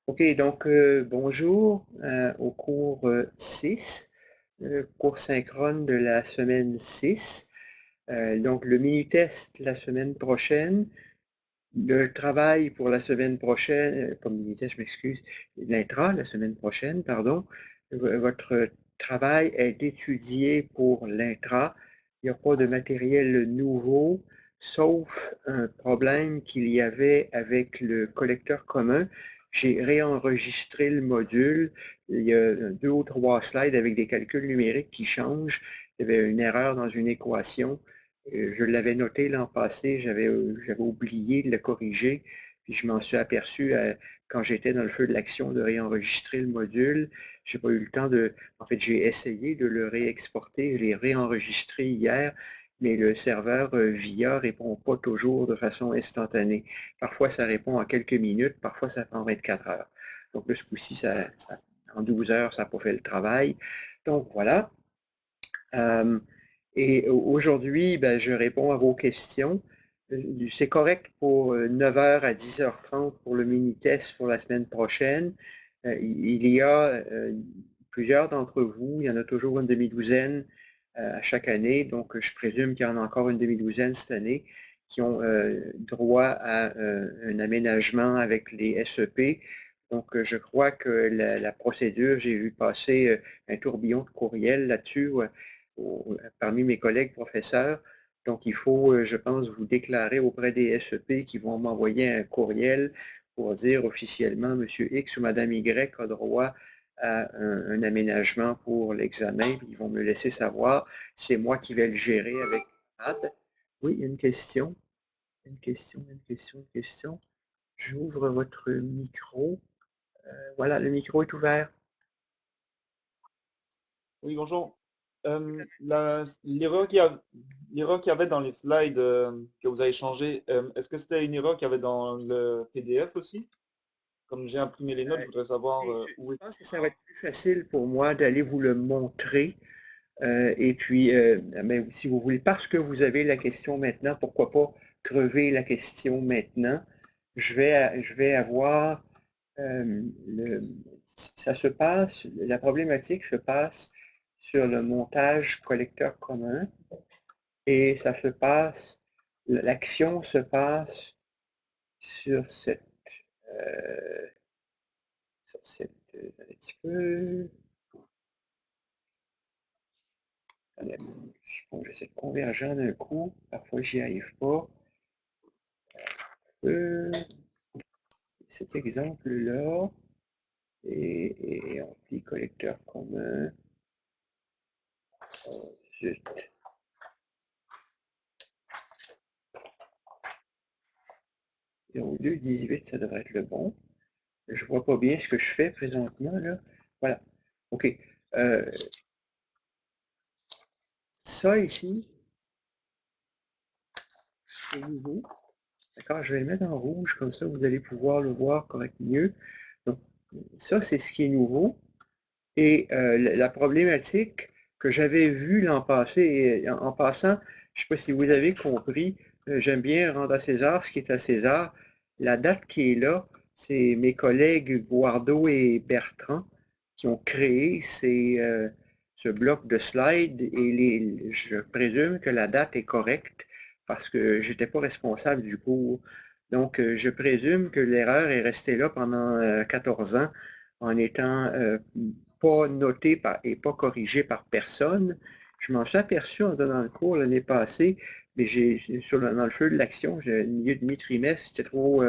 OK, donc bonjour au cours 6, cours synchrone de la semaine 6. Donc le mini-test la semaine prochaine, le travail pour la semaine prochaine, pas mini-test, je m'excuse, l'intra la semaine prochaine, pardon. Votre travail est étudié pour l'intra. Il n'y a pas de matériel nouveau, sauf un problème qu'il y avait avec le collecteur commun. J'ai réenregistré le module. Il y a 2 ou 3 slides avec des calculs numériques qui changent. Il y avait une erreur dans une équation. Je l'avais noté l'an passé, j'avais oublié de le corriger, puis je m'en suis aperçu quand j'étais dans le feu de l'action de réenregistrer le module. J'ai pas eu le temps en fait, j'ai essayé de le réexporter, je l'ai réenregistré hier, mais le serveur VIA répond pas toujours de façon instantanée. Parfois, ça répond en quelques minutes, parfois ça prend 24 heures. Donc là, ce coup-ci, en 12 heures, ça n'a pas fait le travail. Donc voilà. Et aujourd'hui, ben, je réponds à vos questions. C'est correct pour 9 heures à 10h30 pour le mini-test pour la semaine prochaine. Il y a plusieurs d'entre vous, il y en a toujours une demi-douzaine à chaque année, donc je présume qu'il y en a encore une demi-douzaine cette année qui ont droit à un aménagement avec les SEP. Donc, je crois que la procédure, j'ai vu passer un tourbillon de courriel là-dessus parmi mes collègues professeurs. Donc, il faut, je pense, vous déclarer auprès des SEP qui vont m'envoyer un courriel pour dire officiellement M. X ou Mme Y a droit à un aménagement pour l'examen. Ils vont me laisser savoir. C'est moi qui vais le gérer avec Ad. Oui, il y a une question. Une question, une question, une question. J'ouvre votre micro. Voilà, le micro est ouvert. Oui, bonjour. L'erreur qu'il y avait dans les slides que vous avez changé, est-ce que c'était une erreur qu'il y avait dans le PDF aussi? Comme j'ai imprimé les notes, je voudrais savoir Je où est. pense que ça va être plus facile pour moi d'aller vous le montrer. Et puis, mais si vous voulez, parce que vous avez la question maintenant, pourquoi pas crever la question maintenant? Je vais avoir ça se passe, la problématique se passe sur le montage collecteur commun et ça se passe, l'action se passe sur euh, un petit peu, j'essaie de converger d'un coup, parfois j'y arrive pas. Euh, Cet exemple-là, et on dit collecteur commun, zut. Et au lieu de 18, ça devrait être le bon. Je vois pas bien ce que je fais présentement, là. Voilà. OK. Euh, Ça ici, c'est nouveau. D'accord? Je vais le mettre en rouge, comme ça vous allez pouvoir le voir correctement mieux. Donc, ça, c'est ce qui est nouveau. Et la problématique que j'avais vue l'an passé, et en passant, je ne sais pas si vous avez compris, j'aime bien rendre à César ce qui est à César. La date qui est là, c'est mes collègues Guardo et Bertrand qui ont créé ce bloc de slides et je présume que la date est correcte parce que je n'étais pas responsable du cours. Donc, je présume que l'erreur est restée là pendant 14 ans en étant pas noté et pas corrigé par personne. Je m'en suis aperçu en donnant le cours l'année passée, mais dans le feu de l'action, au milieu de mi-trimestre, j'étais trop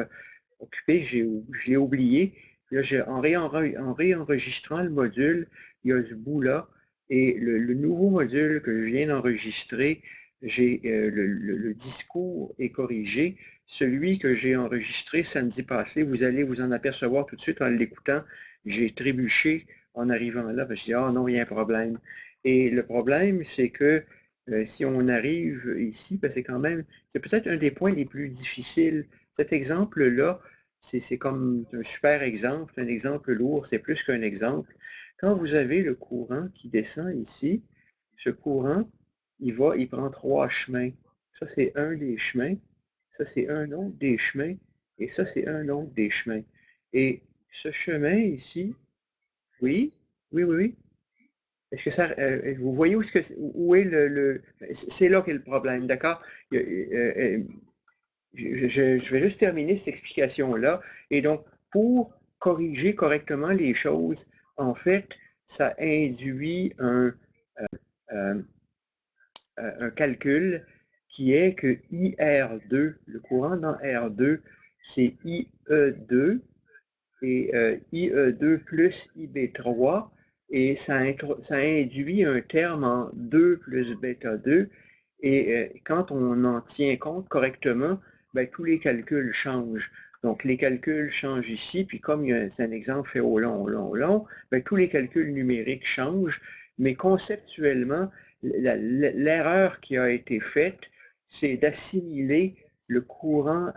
occupé, je l'ai oublié. Là, en réenregistrant le module, il y a ce bout-là, et le nouveau module que je viens d'enregistrer, le discours est corrigé. Celui que j'ai enregistré samedi passé, vous allez vous en apercevoir tout de suite en l'écoutant. J'ai trébuché en arrivant là, parce que je dis, ah non, il y a un problème. Et le problème, c'est que si on arrive ici, ben, c'est peut-être un des points les plus difficiles. Cet exemple-là, c'est comme un super exemple, un exemple lourd, c'est plus qu'un exemple. Quand vous avez le courant qui descend ici, ce courant, il prend 3 chemins. Ça, c'est un des chemins. Ça, c'est un autre des chemins. Et ça, c'est un autre des chemins. Et ce chemin ici, oui, oui, oui, oui. Est-ce que ça, vous voyez où est c'est là qu'est le problème, d'accord? Je vais juste terminer cette explication-là. Et donc, pour corriger correctement les choses, en fait, ça induit euh, un calcul qui est que IR2, le courant dans R2, c'est IE2 et IE2 plus IB3 et ça induit un terme en 2 plus bêta 2 et quand on en tient compte correctement, ben, tous les calculs changent. Donc les calculs changent ici, puis comme c'est un exemple fait au long, au long, au long, ben, tous les calculs numériques changent, mais conceptuellement, l'erreur qui a été faite, c'est d'assimiler le courant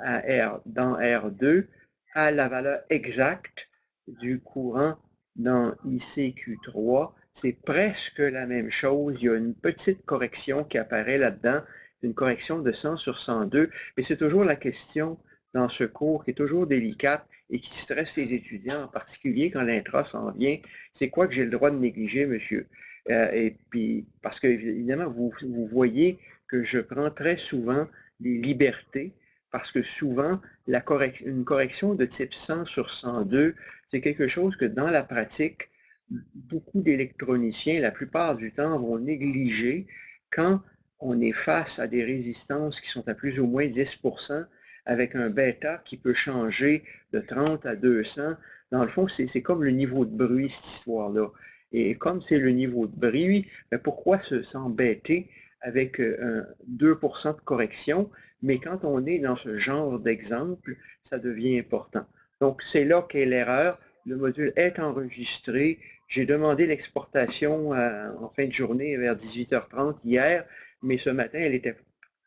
dans R2 à la valeur exacte du courant dans ICQ3. C'est presque la même chose. Il y a une petite correction qui apparaît là-dedans, une correction de 100 sur 102. Mais c'est toujours la question dans ce cours qui est toujours délicate et qui stresse les étudiants, en particulier quand l'intra s'en vient. C'est quoi que j'ai le droit de négliger, monsieur? Et puis, parce que, évidemment, vous voyez que je prends très souvent les libertés parce que souvent, une correction de type 100 sur 102, c'est quelque chose que dans la pratique, beaucoup d'électroniciens, la plupart du temps, vont négliger quand on est face à des résistances qui sont à plus ou moins 10% avec un bêta qui peut changer de 30 à 200. Dans le fond, c'est comme le niveau de bruit, cette histoire-là. Et comme c'est le niveau de bruit, ben pourquoi s'embêter avec 2% de correction? Mais quand on est dans ce genre d'exemple, ça devient important. Donc, c'est là qu'est l'erreur. Le module est enregistré. J'ai demandé l'exportation en fin de journée vers 18h30 hier, mais ce matin, elle n'était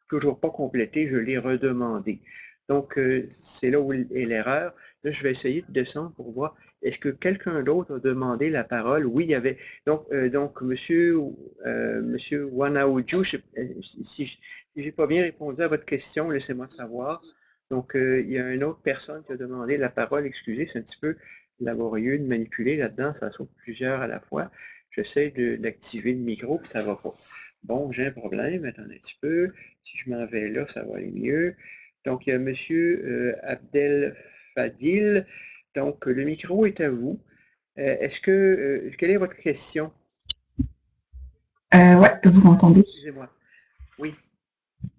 toujours pas complétée. Je l'ai redemandé. Donc, c'est là où est l'erreur. Là, je vais essayer de descendre pour voir. Est-ce que quelqu'un d'autre a demandé la parole? Oui, il y avait. Donc monsieur Wanaoju, si je n'ai pas bien répondu à votre question, laissez-moi savoir. Donc, il y a une autre personne qui a demandé la parole. Excusez, c'est un petit peu laborieux de manipuler là-dedans. Ça saute plusieurs à la fois. J'essaie d'activer le micro, puis ça ne va pas. Bon, j'ai un problème. Attendez un petit peu. Si je m'en vais là, ça va aller mieux. Donc, il y a M. Abdel Fadil. Donc, le micro est à vous. Quelle est votre question? Ouais, vous m'entendez? Excusez-moi. Oui.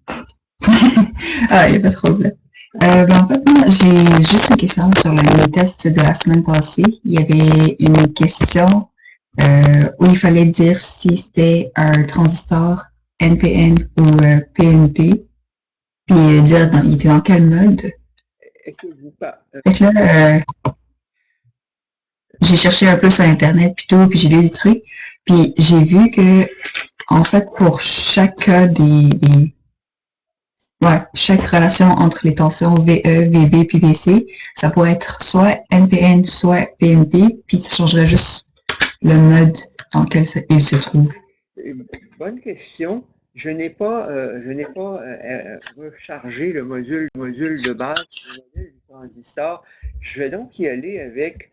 Ah, il n'y a pas de problème. En fait, moi, j'ai juste une question sur le mini-test de la semaine passée. Il y avait une question où il fallait dire si c'était un transistor NPN ou PNP, puis dire il était dans quel mode. Est-ce que vous pas Fait que là, j'ai cherché un peu sur Internet puis tout, puis j'ai lu des trucs, puis j'ai vu que, en fait, pour chaque chaque relation entre les tensions VE, VB puis VC, ça pourrait être soit NPN, soit PNP, puis ça changerait juste le mode dans lequel il se trouve. Bonne question. Je n'ai pas rechargé le module de base, le module du transistor. Je vais donc y aller avec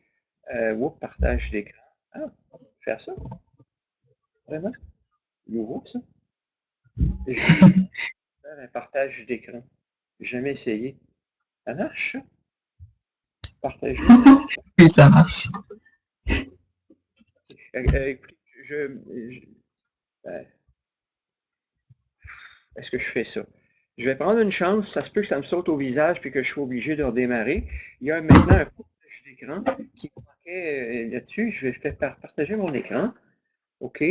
partage d'écran. Ah, faire ça? Vraiment? Nouveau, ça? Je vais faire un partage d'écran. J'ai jamais essayé. Ça marche, ça? Partager. Oui, ça marche. Écoutez, est-ce que je fais ça? Je vais prendre une chance, ça se peut que ça me saute au visage puis que je sois obligé de redémarrer. Il y a maintenant un partage d'écran qui manquait là-dessus. Je vais faire partager mon écran. OK.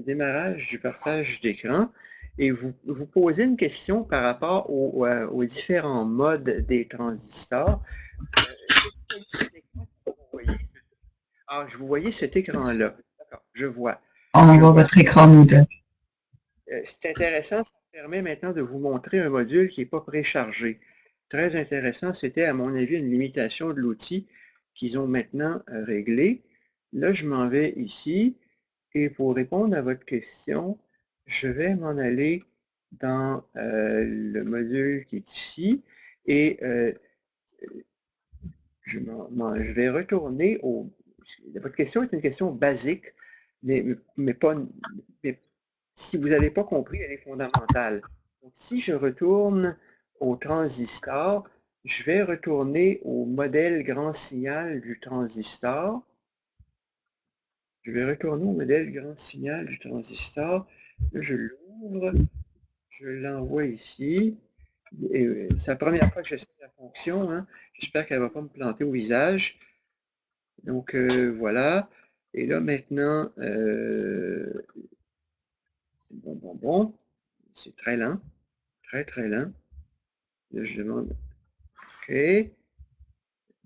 Démarrage du partage d'écran. Et vous posez une question par rapport aux différents modes des transistors. Vous voyez cet écran-là. D'accord, je vois. On voit votre écran Moodle. C'est intéressant, ça me permet maintenant de vous montrer un module qui n'est pas préchargé. Très intéressant, c'était à mon avis une limitation de l'outil qu'ils ont maintenant réglé. Là, je m'en vais ici et pour répondre à votre question, je vais m'en aller dans le module qui est ici et je vais retourner au... Votre question est une question basique, mais si vous n'avez pas compris, elle est fondamentale. Donc, si je retourne au transistor, je vais retourner au modèle grand signal du transistor. Je vais retourner au modèle grand signal du transistor. Là, je l'ouvre, je l'envoie ici. C'est la première fois que j'essaie la fonction. Hein. J'espère qu'elle ne va pas me planter au visage. Donc, voilà. Et là, maintenant, bon. C'est très lent. Très, très lent. Là, je demande OK.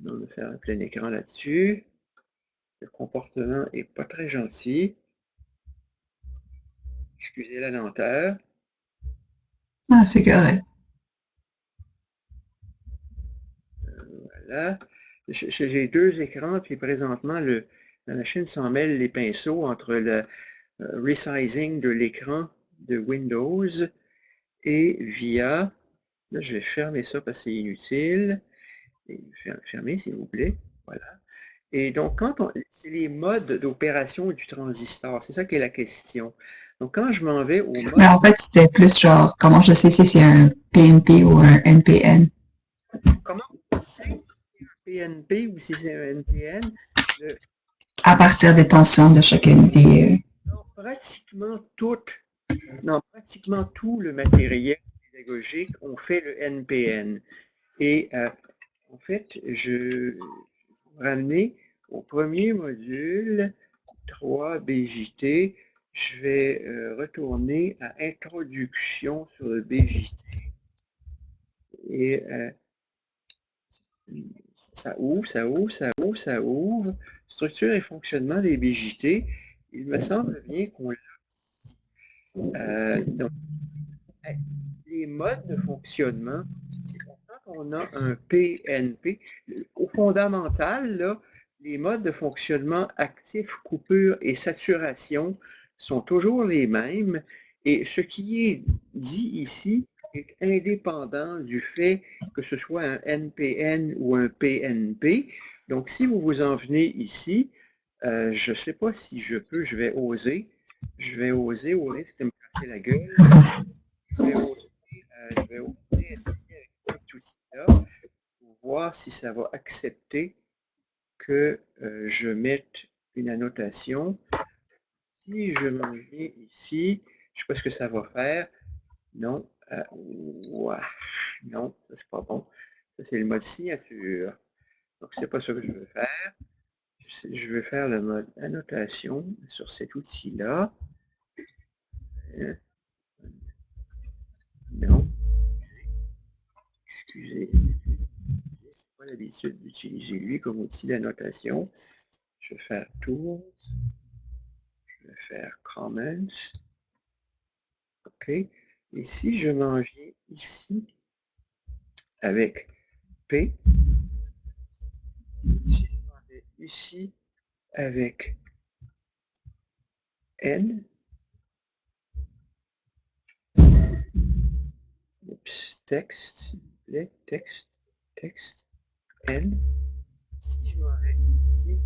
On va faire un plein écran là-dessus. Le comportement n'est pas très gentil. Excusez la lenteur. Ah, c'est correct. Voilà. J'ai deux écrans, puis présentement, la machine s'en mêle les pinceaux entre le resizing de l'écran de Windows et via... Là, je vais fermer ça parce que c'est inutile. Et fermer, s'il vous plaît. Voilà. Et donc, c'est les modes d'opération du transistor, c'est ça qui est la question. Donc, quand je m'en vais au mode... Mais en fait, c'était plus genre, comment je sais si c'est un PNP ou un NPN? Comment on sait si c'est un PNP ou si c'est un NPN? À partir des tensions de chacune des... Non, pratiquement tout le matériel pédagogique, on fait le NPN. Et en fait, je vais vous ramener au premier module 3 BJT. Je vais retourner à Introduction sur le BJT. Et ça ouvre. Structure et fonctionnement des BJT. Il me semble bien qu'on l'a. Donc, les modes de fonctionnement, c'est quand on a un PNP, au fondamental, là, les modes de fonctionnement actif, coupure et saturation sont toujours les mêmes. Et ce qui est dit ici est indépendant du fait que ce soit un NPN ou un PNP. Donc, si vous vous en venez ici, je ne sais pas si je peux, je vais oser au risque de me casser la gueule. Je vais oser essayer avec cet outil-là pour voir si ça va accepter que je mette une annotation. Si je m'en viens ici, je ne sais pas ce que ça va faire. Non, non, ça c'est pas bon. Ça c'est le mode signature. Donc c'est pas ça que je veux faire. Je veux faire le mode annotation sur cet outil-là. Non. Excusez. C'est pas l'habitude d'utiliser lui comme outil d'annotation. Je vais faire Tools. Je vais faire Comments. OK. Et si je m'en viens ici avec P, si je m'en vais ici avec N, texte, texte, N, si je m'en vais ici,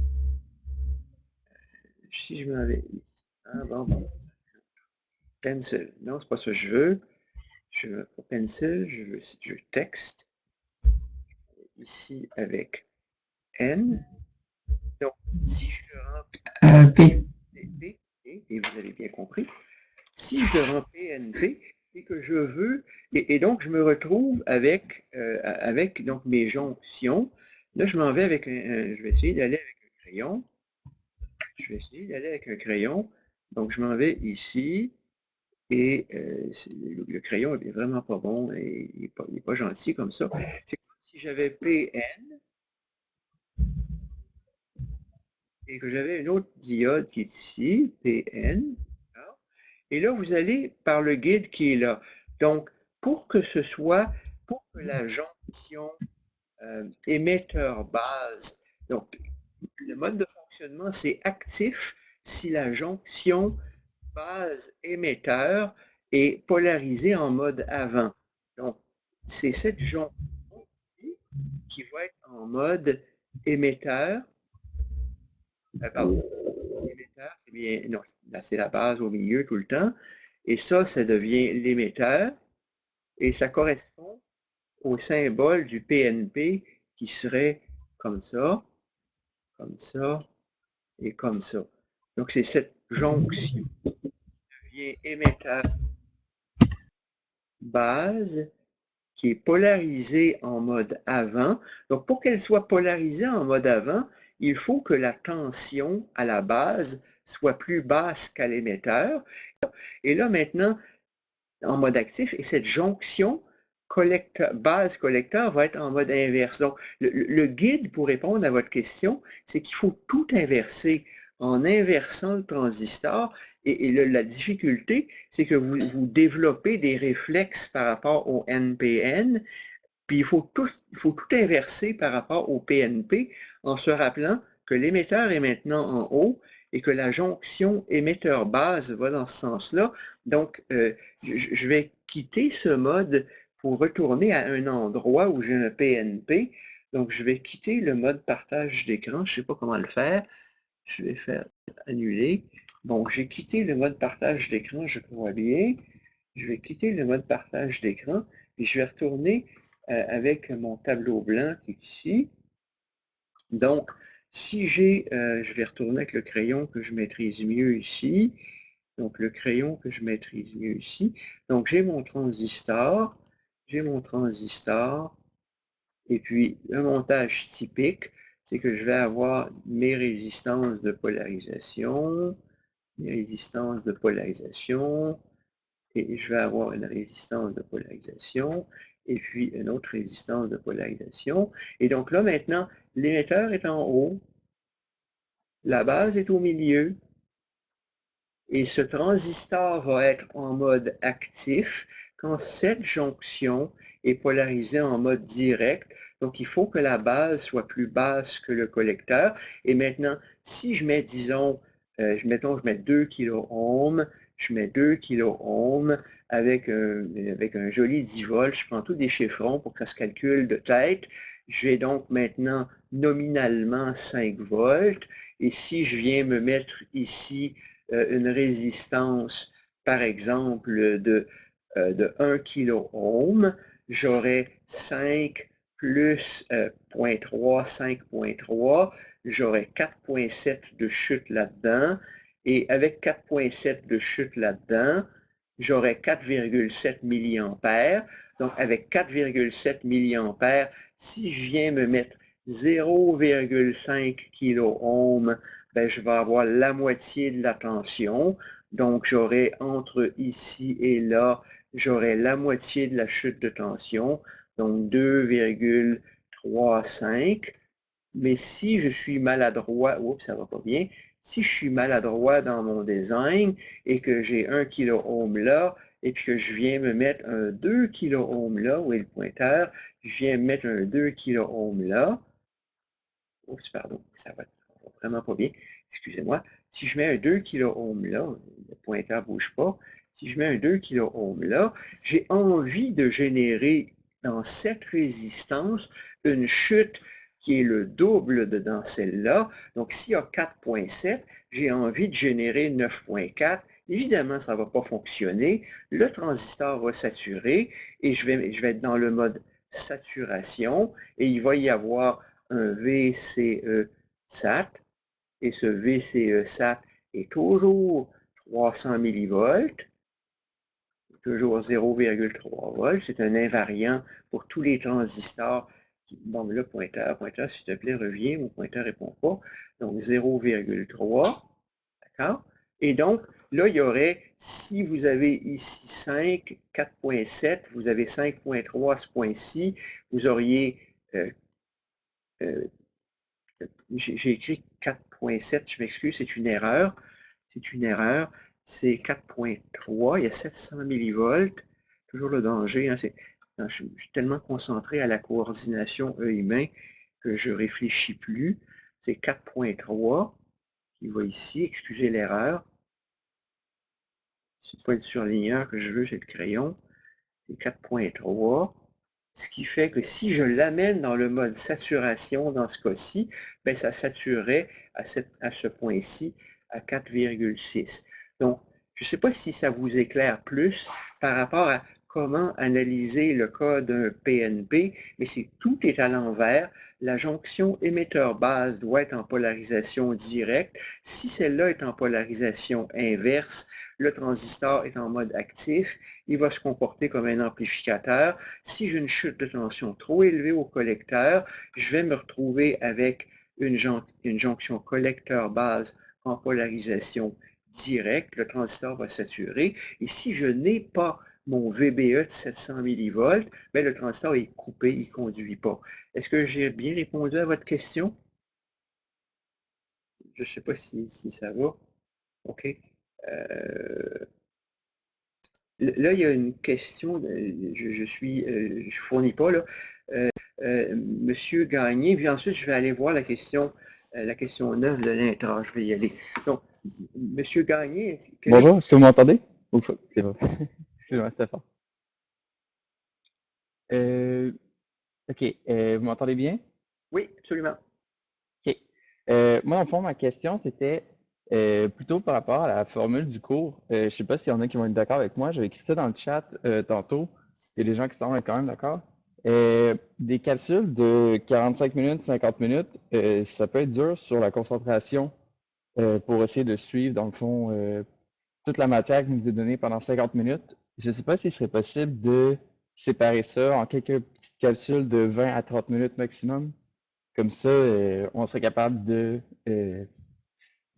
pencil, non, c'est pas ça que je veux. Je veux pas pencil, je veux texte. Ici avec N. Donc, si je le rends P. Et vous avez bien compris, si je le rends PNP et que je veux, et donc je me retrouve avec, donc mes jonctions, là je m'en vais avec je vais essayer d'aller avec un crayon. Donc je m'en vais ici, et le crayon est vraiment pas bon, et il n'est pas gentil comme ça. C'est comme si j'avais PN, et que j'avais une autre diode qui est ici, PN. Et là, vous allez par le guide qui est là. Donc, pour que la jonction émetteur-base, donc le mode de fonctionnement, c'est actif si la jonction base-émetteur est polarisée en mode avant. Donc, c'est cette jonction qui va être en mode émetteur, pardon, l'émetteur, c'est bien, non, là c'est la base au milieu tout le temps, et ça devient l'émetteur, et ça correspond au symbole du PNP qui serait comme ça et comme ça. Donc c'est cette jonction qui devient émetteur base qui est polarisée en mode avant. Donc pour qu'elle soit polarisée en mode avant, il faut que la tension à la base soit plus basse qu'à l'émetteur. Et là maintenant, en mode actif, et cette jonction base-collecteur va être en mode inverse. Donc, le guide pour répondre à votre question, c'est qu'il faut tout inverser en inversant le transistor. Et la difficulté, c'est que vous développez des réflexes par rapport au NPN, puis il faut tout inverser par rapport au PNP en se rappelant que l'émetteur est maintenant en haut et que la jonction émetteur-base va dans ce sens-là. Donc, je vais quitter ce mode pour retourner à un endroit où j'ai un PNP. Donc, je vais quitter le mode partage d'écran. Je ne sais pas comment le faire. Je vais faire annuler. Bon, j'ai quitté le mode partage d'écran, je crois bien. Je vais quitter le mode partage d'écran, puis je vais retourner avec mon tableau blanc qui est ici. Donc, si je vais retourner avec le crayon que je maîtrise mieux ici. Donc, le crayon que je maîtrise mieux ici. Donc, j'ai mon transistor, et puis le montage typique, c'est que je vais avoir mes résistances de polarisation, et je vais avoir une résistance de polarisation, et puis une autre résistance de polarisation. Et donc là, maintenant, l'émetteur est en haut, la base est au milieu, et ce transistor va être en mode actif quand cette jonction est polarisée en mode direct. Donc, il faut que la base soit plus basse que le collecteur. Et maintenant, si je mets, disons, mettons, je mets 2 kΩ, je mets 2 kΩ avec un joli 10 volts. Je prends tous des chiffrons pour que ça se calcule de tête. J'ai donc maintenant nominalement 5 volts. Et si je viens me mettre ici une résistance, par exemple, de 1 kΩ, j'aurai 5 plus 0.3, 5.3, j'aurai 4.7 de chute là-dedans, et avec 4.7 de chute là-dedans, j'aurai 4,7 milliampères. Donc, avec 4,7 milliampères, si je viens me mettre 0,5 kΩ, ben, je vais avoir la moitié de la tension. Donc, j'aurai entre ici et là, j'aurai la moitié de la chute de tension, donc 2,35. Mais si je suis maladroit, oups, ça va pas bien, si je suis maladroit dans mon design et que j'ai 1 kΩ là, et puis que je viens me mettre un 2 kΩ là, où est le pointeur, je viens me mettre un 2 kΩ là, oups, pardon, ça va vraiment pas bien, excusez-moi. Si je mets un 2 kΩ là, le pointeur ne bouge pas, si je mets un 2 kΩ là, j'ai envie de générer dans cette résistance une chute qui est le double de dans celle-là. Donc, s'il y a 4.7, j'ai envie de générer 9.4. Évidemment, ça ne va pas fonctionner. Le transistor va saturer et je vais être dans le mode saturation et il va y avoir un VCE SAT, et ce VCE SAT est toujours 300 millivolts, toujours 0,3 volts. C'est un invariant pour tous les transistors. Bon, mais là, pointeur, s'il te plaît, reviens, mon pointeur ne répond pas. Donc, 0,3, d'accord? Et donc, là, il y aurait, si vous avez ici 5, 4.7, vous avez 5.3 à ce point-ci, vous auriez j'ai écrit 4.7, je m'excuse, c'est une erreur. C'est 4.3, il y a 700 millivolts. Toujours le danger, hein, je suis tellement concentré à la coordination œil-main que je ne réfléchis plus. C'est 4.3 qui va ici, excusez l'erreur. C'est pas le surligneur que je veux, c'est le crayon. C'est 4.3. Ce qui fait que si je l'amène dans le mode saturation dans ce cas-ci, ben, ça saturerait à ce point-ci à 4,6. Donc, je ne sais pas si ça vous éclaire plus par rapport à comment analyser le cas d'un PNP, mais tout est à l'envers. La jonction émetteur-base doit être en polarisation directe. Si celle-là est en polarisation inverse, le transistor est en mode actif, il va se comporter comme un amplificateur. Si j'ai une chute de tension trop élevée au collecteur, je vais me retrouver avec une jonction collecteur-base en polarisation directe, le transistor va saturer. Et si je n'ai pas mon VBE de 700 millivolts, ben le transistor est coupé, il ne conduit pas. Est-ce que j'ai bien répondu à votre question? Je ne sais pas si ça va. OK. Là, il y a une question, je fournis pas, là. Monsieur Gagné, puis ensuite, je vais aller voir la question 9 de l'intra, je vais y aller. Donc, Monsieur Gagné... Bonjour, est-ce que vous m'entendez? C'est bon. Excusez-moi, Stéphane. OK, vous m'entendez bien? Oui, absolument. OK. Moi, dans le fond, ma question, c'était plutôt par rapport à la formule du cours. Je ne sais pas s'il y en a qui vont être d'accord avec moi. J'avais écrit ça dans le chat tantôt. Il y a des gens qui sont quand même d'accord. Des calculs de 45 minutes, 50 minutes, ça peut être dur sur la concentration pour essayer de suivre, dans le fond, toute la matière qui nous est donnée pendant 50 minutes. Je ne sais pas s'il serait possible de séparer ça en quelques petits calculs de 20 à 30 minutes maximum. Comme ça, on serait capable de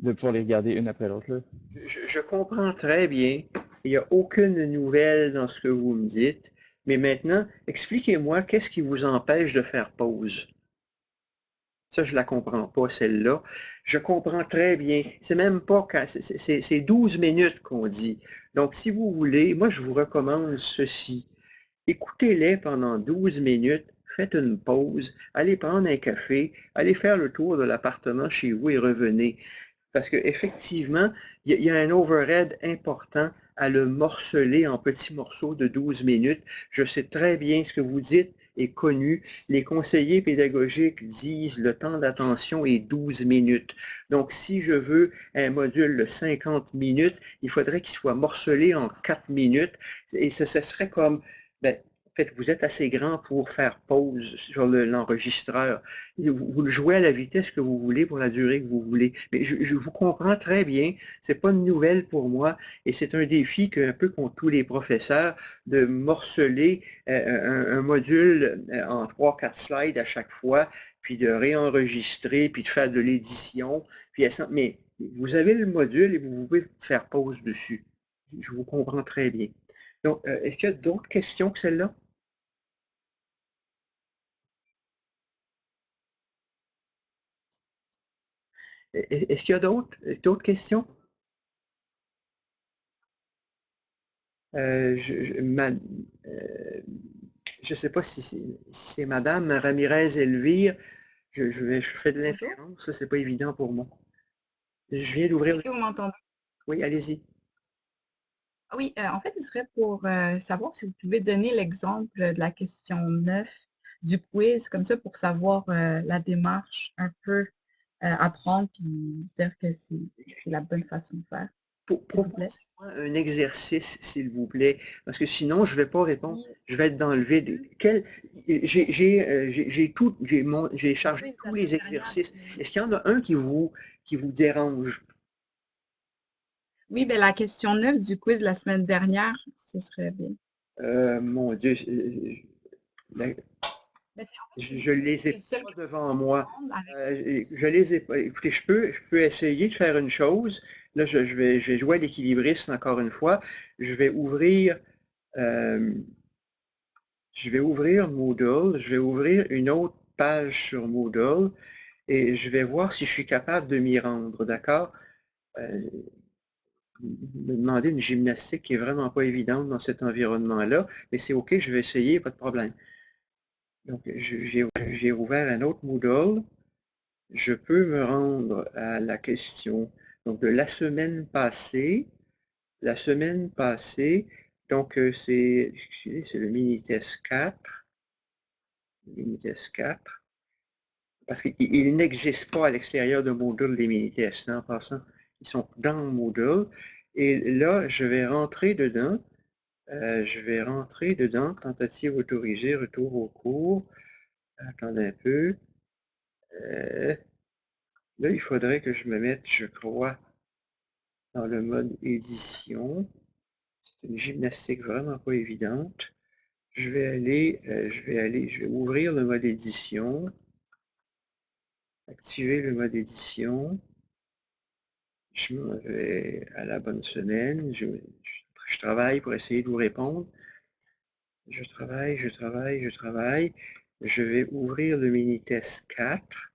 pouvoir les regarder une après l'autre. Je comprends très bien. Il n'y a aucune nouvelle dans ce que vous me dites. Mais maintenant, expliquez-moi qu'est-ce qui vous empêche de faire pause. Ça, je ne la comprends pas, celle-là. Je comprends très bien. C'est même pas quand c'est 12 minutes qu'on dit. Donc, si vous voulez, moi, je vous recommande ceci. Écoutez-les pendant 12 minutes, faites une pause, allez prendre un café, allez faire le tour de l'appartement chez vous et revenez. Parce qu'effectivement, il y a un overhead important à le morceler en petits morceaux de 12 minutes. Je sais très bien ce que vous dites est connu. Les conseillers pédagogiques disent le temps d'attention est 12 minutes. Donc, si je veux un module de 50 minutes, il faudrait qu'il soit morcelé en 4 minutes. Et ce serait comme, ben, en fait, vous êtes assez grand pour faire pause sur l'enregistreur. Vous le jouez à la vitesse que vous voulez pour la durée que vous voulez. Mais je vous comprends très bien. C'est pas une nouvelle pour moi et c'est un défi qu'un peu qu'ont tous les professeurs de morceler un module en 3-4 slides à chaque fois, puis de réenregistrer, puis de faire de l'édition. Mais vous avez le module et vous pouvez faire pause dessus. Je vous comprends très bien. Donc, est-ce qu'il y a d'autres questions que celle-là? Est-ce qu'il y a d'autres questions? Je ne sais pas si c'est Madame Ramirez Elvire. Je fais de l'inférence, c'est pas évident pour moi. Je viens d'ouvrir. Est-ce que vous m'entendez? Oui, allez-y. Oui, en fait, ce serait pour savoir si vous pouvez donner l'exemple de la question 9 du quiz, comme ça, pour savoir la démarche un peu à prendre, puis dire que c'est la bonne façon de faire. Proposez-moi un exercice, s'il vous plaît, parce que sinon, je ne vais pas répondre. Oui. Je vais être dans le vide. J'ai chargé tous les exercices. Est-ce qu'il y en a un qui vous dérange? Oui, bien, la question 9 du quiz la semaine dernière, ce serait bien. Mon Dieu, je ne les ai pas devant moi. Je les ai pas. Écoutez, je peux essayer de faire une chose. Là, je vais jouer à l'équilibriste encore une fois. Je vais ouvrir Moodle. Je vais ouvrir une autre page sur Moodle et je vais voir si je suis capable de m'y rendre, d'accord? Me demander une gymnastique qui est vraiment pas évidente dans cet environnement-là, mais c'est OK, je vais essayer, pas de problème. Donc, j'ai ouvert un autre Moodle. Je peux me rendre à la question donc, de la semaine passée. La semaine passée, donc c'est le mini-test 4. les mini-tests 4. Parce qu'ils n'existent pas à l'extérieur de Moodle, les mini-tests, en passant. Ils sont dans Moodle. Et là, je vais rentrer dedans. Tentative autorisée, retour au cours. Attendez un peu. Là, il faudrait que je me mette, je crois, dans le mode édition. C'est une gymnastique vraiment pas évidente. Je vais ouvrir le mode édition. Activer le mode édition. Je m'en vais à la bonne semaine. Je travaille pour essayer de vous répondre. Je travaille. Je vais ouvrir le mini-test 4.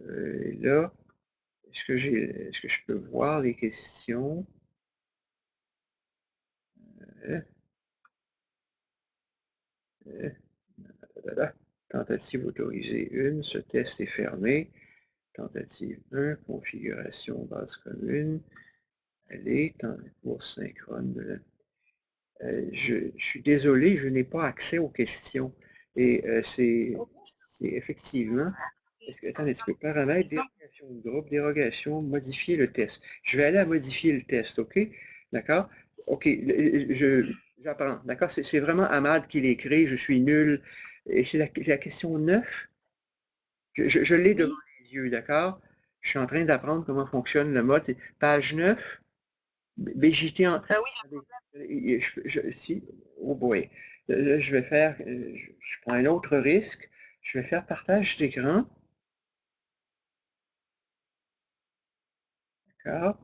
Là, est-ce que je peux voir les questions? Tentative autorisée 1, ce test est fermé. Tentative 1, configuration base commune. Allez, cours synchrone de la... je suis désolé, je n'ai pas accès aux questions. Et c'est effectivement... Attendez un petit peu. Paramètres, dérogation de groupe, dérogation, modifier le test. Je vais aller à modifier le test, OK? D'accord? OK, j'apprends. D'accord? C'est vraiment Ahmad qui l'écrit, je suis nul. Et c'est la question 9. Je l'ai devant les yeux, d'accord? Je suis en train d'apprendre comment fonctionne le mode. Page 9. BJT en... oui. Oh boy. Là, je vais faire... je prends un autre risque. Je vais faire partage d'écran. D'accord?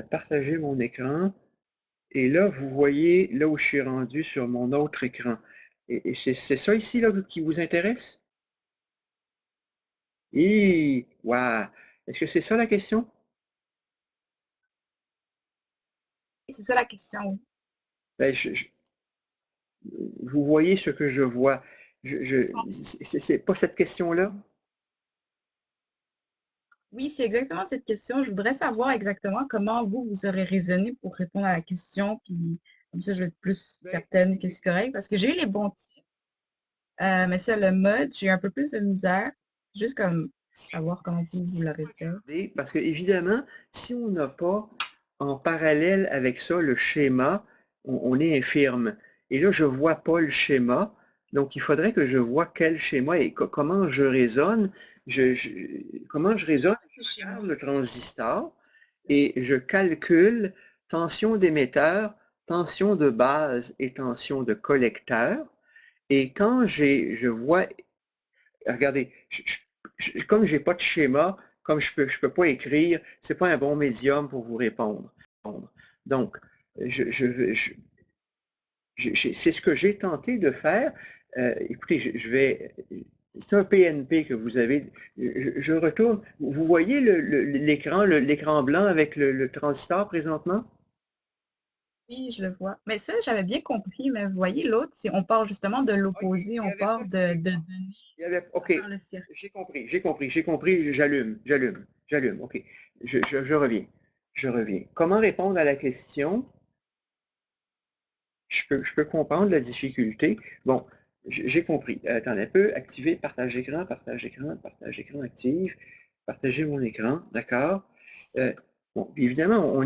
Partager mon écran. Et là, vous voyez là où je suis rendu sur mon autre écran. Et c'est ça ici là, qui vous intéresse? Wow! Est-ce que c'est ça la question? C'est ça la question. Ben, vous voyez ce que je vois. C'est pas cette question-là? Oui, c'est exactement cette question. Je voudrais savoir exactement comment vous aurez raisonné pour répondre à la question, puis comme ça, je vais être plus certaine que c'est correct, parce que j'ai eu les bons tips, mais ça, le mode, j'ai eu un peu plus de misère, juste comme savoir comment vous l'aurez fait. Parce que évidemment, si on n'a pas en parallèle avec ça le schéma, on est infirme. Et là, je ne vois pas le schéma. Donc, il faudrait que je vois quel schéma et comment je raisonne. Comment je raisonne? Je regarde le transistor et je calcule tension d'émetteur, tension de base et tension de collecteur. Et quand je vois, regardez, comme je n'ai pas de schéma, comme je peux pas écrire, c'est pas un bon médium pour vous répondre. Donc, c'est ce que j'ai tenté de faire. Écoutez, c'est un PNP que vous avez. Je retourne. Vous voyez l'écran blanc avec le transistor présentement? Oui, je le vois. Mais ça, j'avais bien compris, mais vous voyez, l'autre, on part justement de l'opposé, on part de données OK, dans le circuit. j'ai compris, j'allume. OK, je reviens. Comment répondre à la question? Je peux comprendre la difficulté. Bon, j'ai compris. Attendez un peu. Activer partage d'écran, active. Partager mon écran, d'accord. Bon, évidemment,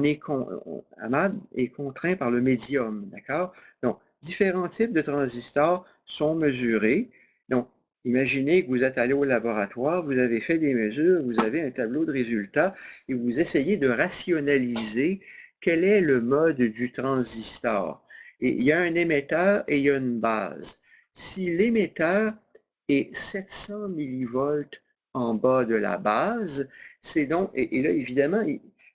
Ahmad est contraint par le médium, d'accord. Donc, différents types de transistors sont mesurés. Donc, imaginez que vous êtes allé au laboratoire, vous avez fait des mesures, vous avez un tableau de résultats et vous essayez de rationaliser quel est le mode du transistor. Et il y a un émetteur et il y a une base. Si l'émetteur est 700 millivolts en bas de la base, c'est donc, et là évidemment,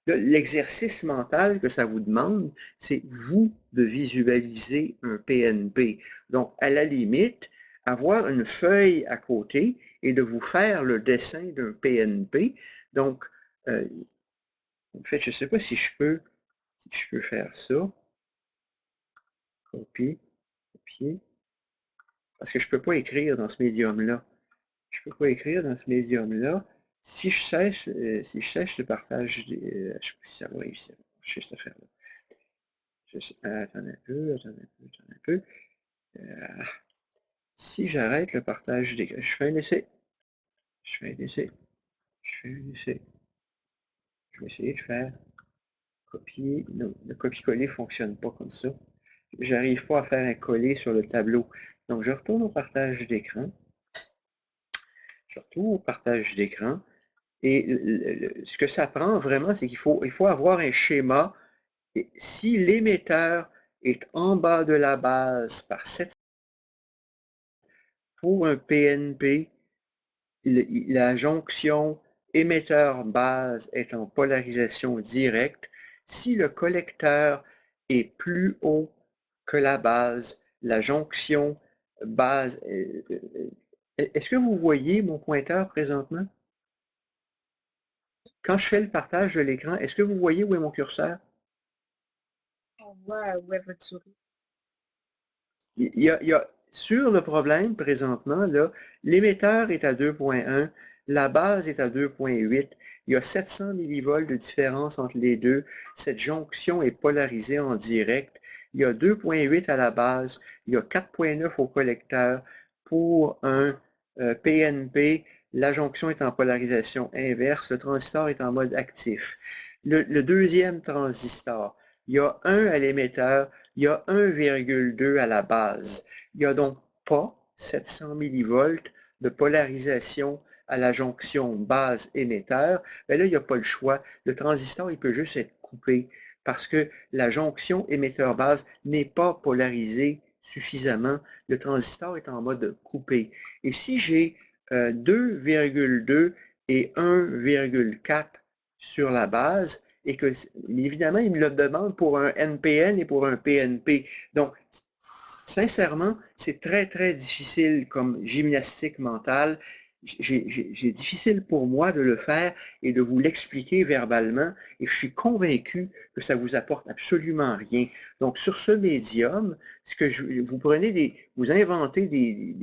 l'exercice mental que ça vous demande, c'est vous de visualiser un PNP. Donc, à la limite, avoir une feuille à côté et de vous faire le dessin d'un PNP. Donc, en fait, je ne sais pas si je peux faire ça. Copier. Parce que je ne peux pas écrire dans ce médium-là. Si je cesse le partage, je ne sais pas si ça va réussir à marcher cette affaire-là. Attendez un peu. Si j'arrête le partage d'écran, je fais un essai. Je vais essayer de faire copier. Non, le copier-coller ne fonctionne pas comme ça. J'arrive pas à faire un coller sur le tableau. Donc, je retourne au partage d'écran. Et ce que ça prend vraiment, c'est qu'il faut avoir un schéma. Et si l'émetteur est en bas de la base par 7, pour un PNP, la jonction émetteur-base est en polarisation directe. Si le collecteur est plus haut que la base, la jonction base... Est-ce que vous voyez mon pointeur présentement? Quand je fais le partage de l'écran, est-ce que vous voyez où est mon curseur? On voit où est votre souris. Il y a sur le problème présentement, l'émetteur est à 2.1, la base est à 2.8, il y a 700 millivolts de différence entre les deux, cette jonction est polarisée en direct, il y a 2.8 à la base, il y a 4.9 au collecteur. Pour un PNP, la jonction est en polarisation inverse, le transistor est en mode actif. Le deuxième transistor, il y a 1 à l'émetteur, il y a 1,2 à la base. Il n'y a donc pas 700 millivolts de polarisation à la jonction base-émetteur. Mais là, il n'y a pas le choix. Le transistor, il peut juste être coupé parce que la jonction émetteur-base n'est pas polarisée suffisamment. Le transistor est en mode coupé. Et si j'ai 2,2 et 1,4 sur la base, et que, évidemment, il me le demande pour un NPN et pour un PNP. Donc, sincèrement, c'est très, très difficile comme gymnastique mentale. C'est difficile pour moi de le faire et de vous l'expliquer verbalement, et je suis convaincu que ça vous apporte absolument rien. Donc, sur ce médium, vous inventez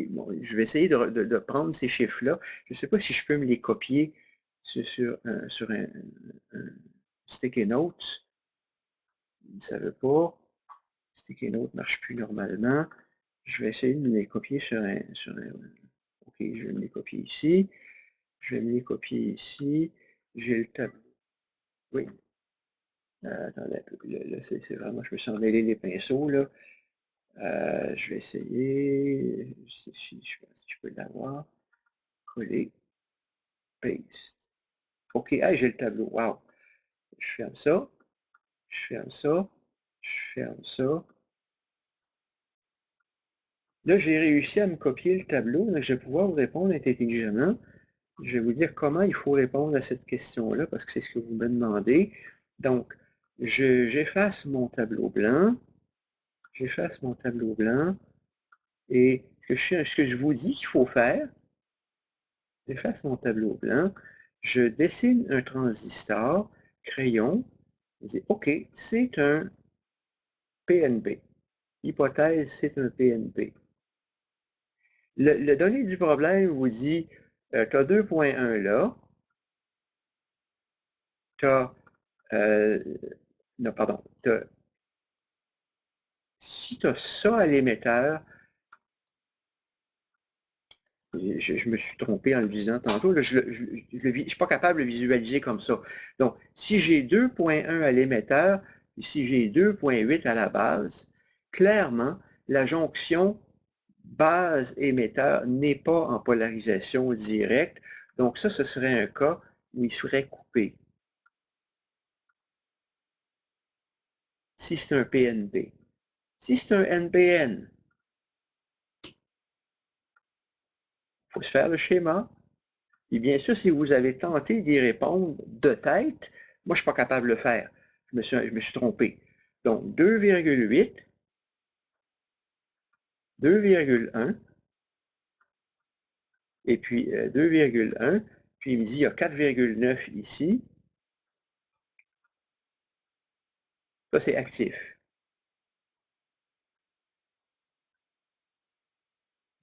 bon, je vais essayer de prendre ces chiffres-là. Je ne sais pas si je peux me les copier sur un Sticky Notes, ça ne veut pas. Sticky Notes ne marche plus normalement. Je vais essayer de me les copier sur un... Ok, je vais me les copier ici. J'ai le tableau. Oui. Attendez un peu. Là, c'est vraiment... Je me suis emmêlé les pinceaux, là. Je vais essayer... Je pense que je peux l'avoir. Coller. Paste. Ok, j'ai le tableau. Wow. Je ferme ça. Là, j'ai réussi à me copier le tableau, donc je vais pouvoir vous répondre intelligemment. Je vais vous dire comment il faut répondre à cette question-là, parce que c'est ce que vous me demandez. Donc, j'efface mon tableau blanc. Et ce que je vous dis qu'il faut faire, j'efface mon tableau blanc, je dessine un transistor, crayon, je dis, OK, c'est un PNP. Hypothèse, c'est un PNP. Le donné du problème vous dit, tu as 2.1 là, si tu as ça à l'émetteur, je me suis trompé en le disant tantôt, là, je ne suis pas capable de le visualiser comme ça. Donc, si j'ai 2.1 à l'émetteur, et si j'ai 2.8 à la base, clairement, la jonction base-émetteur n'est pas en polarisation directe. Donc ça, ce serait un cas où il serait coupé. Si c'est un PNP. Si c'est un NPN, il faut se faire le schéma. Et bien sûr, si vous avez tenté d'y répondre de tête, moi, je ne suis pas capable de le faire. Je me suis trompé. Donc, 2,8, 2,1, et puis 2,1, puis il me dit il y a 4,9 ici. Ça, c'est actif.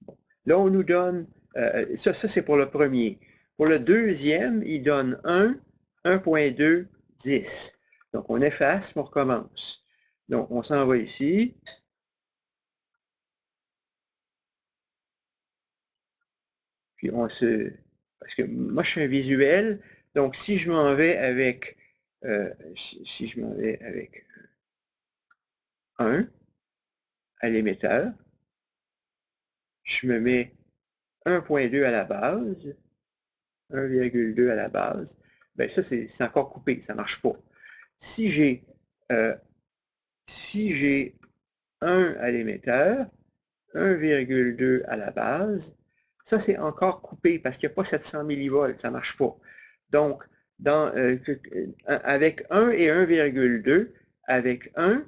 Bon. Là, on nous donne, ça c'est pour le premier. Pour le deuxième, il donne 1, 1.2, 10. Donc, on efface, on recommence. Donc, on s'en va ici. Puis parce que moi, je suis un visuel, donc si je m'en vais avec, si je m'en vais avec 1 à l'émetteur, je me mets 1.2 à la base, 1,2 à la base, ben ça, c'est encore coupé, ça ne marche pas. Si j'ai 1 à l'émetteur, 1,2 à la base, ça, c'est encore coupé parce qu'il n'y a pas 700 millivolts, ça ne marche pas. Donc, avec 1 et 1,2, avec 1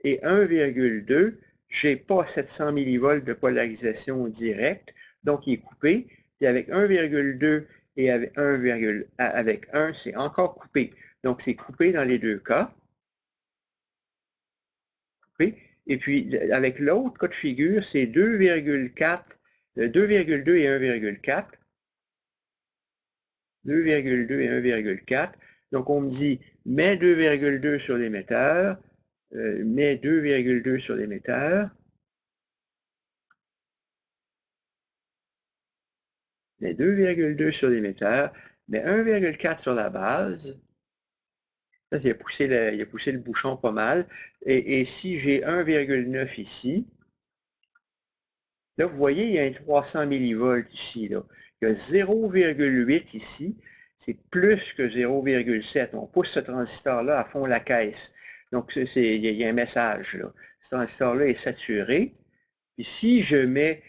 et 1,2, je n'ai pas 700 millivolts de polarisation directe, donc il est coupé. Puis avec 1,2 et avec 1, c'est encore coupé. Donc, c'est coupé dans les deux cas. Coupé. Et puis, avec l'autre cas de figure, c'est 2,4, 2,2 et 1,4. 2,2 et 1,4. Donc, on me dit, mets 2,2 sur l'émetteur, mets 2,2 sur l'émetteur, mets 2,2 sur l'émetteur, mets 1,4 sur la base. Ça, il a poussé le bouchon pas mal. Et si j'ai 1,9 ici, là, vous voyez, il y a un 300 millivolts ici. Là. Il y a 0,8 ici. C'est plus que 0,7. On pousse ce transistor-là à fond la caisse. Donc, il y a un message. Là. Ce transistor-là est saturé. Puis si je mets,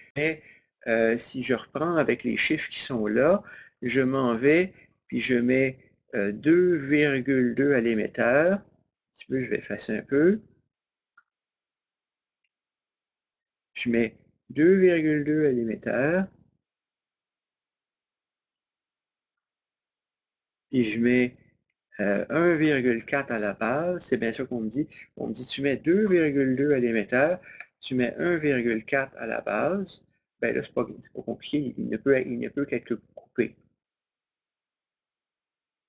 si je reprends avec les chiffres qui sont là, je m'en vais, puis je mets 2,2 à l'émetteur. Un petit peu, je vais effacer un peu. Je mets 2,2 à l'émetteur. Puis je mets 1,4 à la base. C'est bien ça qu'on me dit. On me dit, tu mets 2,2 à l'émetteur, tu mets 1,4 à la base. Bien là, c'est pas compliqué. Il ne peut qu'être coupé.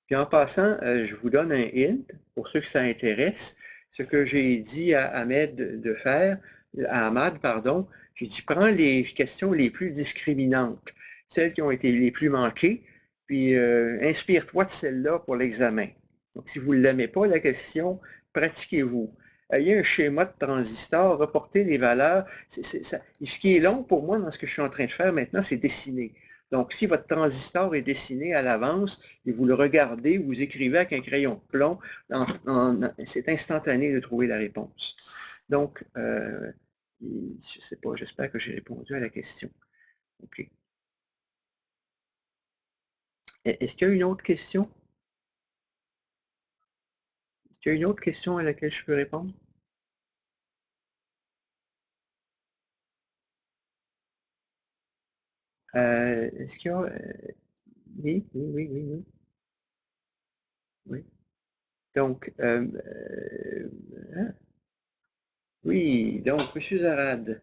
Puis en passant, je vous donne un hint, pour ceux que ça intéresse. Ce que j'ai dit à Ahmad de faire, j'ai dit, prends les questions les plus discriminantes, celles qui ont été les plus manquées, puis inspire-toi de celle-là pour l'examen. Donc, si vous ne l'aimez pas, la question, pratiquez-vous. Il y a un schéma de transistor, reporter les valeurs. Ce qui est long pour moi dans ce que je suis en train de faire maintenant, c'est dessiner. Donc, si votre transistor est dessiné à l'avance et vous le regardez, vous écrivez avec un crayon de plomb, c'est instantané de trouver la réponse. Donc, je ne sais pas, j'espère que j'ai répondu à la question. OK. Est-ce qu'il y a une autre question? Est-ce qu'il y a une autre question à laquelle je peux répondre? Est-ce qu'il y a... Oui. Donc, oui, donc, M. Zarad.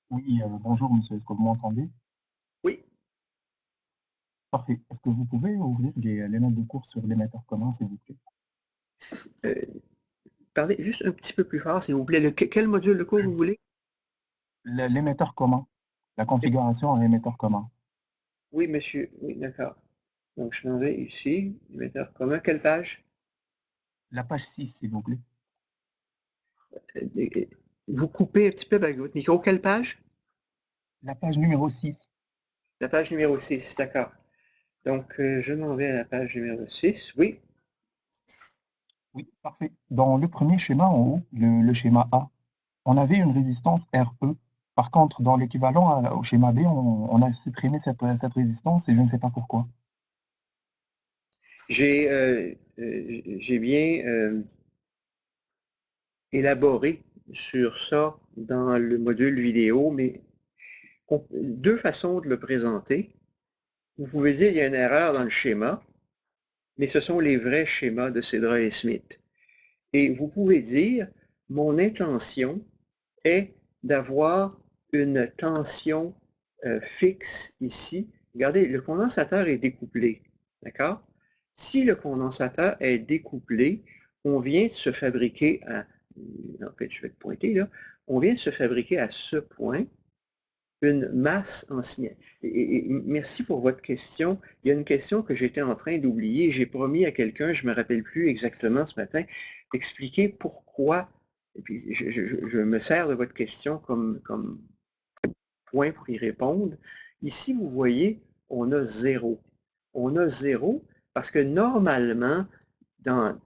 Oui, bonjour monsieur, est-ce que vous m'entendez? Oui. Parfait. Est-ce que vous pouvez ouvrir les notes de cours sur l'émetteur commun, s'il vous plaît? Parlez juste un petit peu plus fort, s'il vous plaît. Quel module de cours vous voulez? L'émetteur commun, la configuration en émetteur commun. Oui, monsieur. Oui, d'accord. Donc, je m'en vais ici, émetteur commun. Quelle page? La page 6, s'il vous plaît. Vous coupez un petit peu avec votre micro. Quelle page? La page numéro 6. La page numéro 6, d'accord. Donc, je m'en vais à la page numéro 6. Oui. Oui, parfait. Dans le premier schéma en haut, le schéma A, on avait une résistance RE. Par contre, dans l'équivalent au schéma B, on a supprimé cette résistance et je ne sais pas pourquoi. J'ai bien élaboré sur ça dans le module vidéo, mais deux façons de le présenter. Vous pouvez dire qu'il y a une erreur dans le schéma, mais ce sont les vrais schémas de Cedra et Smith. Et vous pouvez dire, mon intention est d'avoir une tension fixe ici. Regardez, le condensateur est découplé, d'accord? Si le condensateur est découplé, on vient de se fabriquer à, en fait, je vais te pointer là, on vient de se fabriquer à ce point une masse en signal. Et merci pour votre question. Il y a une question que j'étais en train d'oublier. J'ai promis à quelqu'un, je ne me rappelle plus exactement ce matin, d'expliquer pourquoi, et puis je me sers de votre question comme point pour y répondre. Ici, vous voyez, on a 0. On a 0 parce que normalement, dans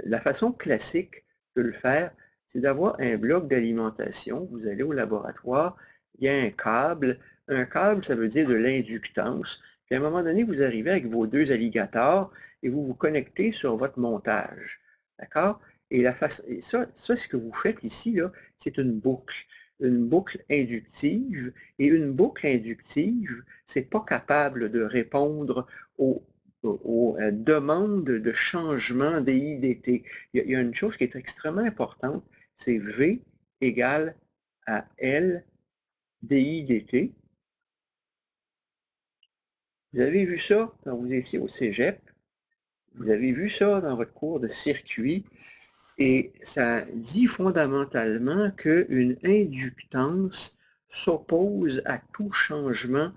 la façon classique de le faire, c'est d'avoir un bloc d'alimentation. Vous allez au laboratoire, il y a un câble. Un câble, ça veut dire de l'inductance. Puis à un moment donné, vous arrivez avec vos 2 alligators et vous vous connectez sur votre montage. D'accord? Et ça, ce que vous faites ici, là, c'est une boucle inductive, et une boucle inductive, c'est pas capable de répondre aux demandes de changement des IDT. Il y a une chose qui est extrêmement importante, c'est V égale à L DIDT. Vous avez vu ça quand vous étiez au cégep, vous avez vu ça dans votre cours de circuit, et ça dit fondamentalement qu'une inductance s'oppose à tout changement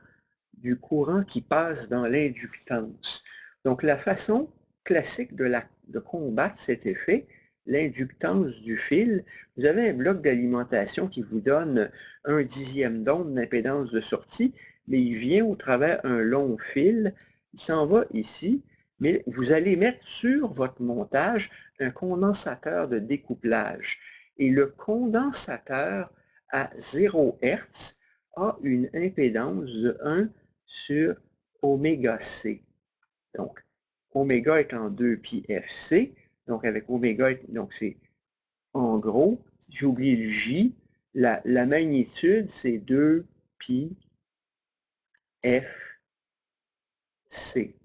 du courant qui passe dans l'inductance. Donc, la façon classique de combattre cet effet, l'inductance du fil, vous avez un bloc d'alimentation qui vous donne 1/10 d'onde d'impédance de sortie, mais il vient au travers un long fil, il s'en va ici, mais vous allez mettre sur votre montage un condensateur de découplage. Et le condensateur à 0 Hz a une impédance de 1 sur oméga C. Donc, oméga est en 2πfc. Donc, avec oméga, donc c'est en gros, si j'oublie le J, la magnitude, c'est 2πfc.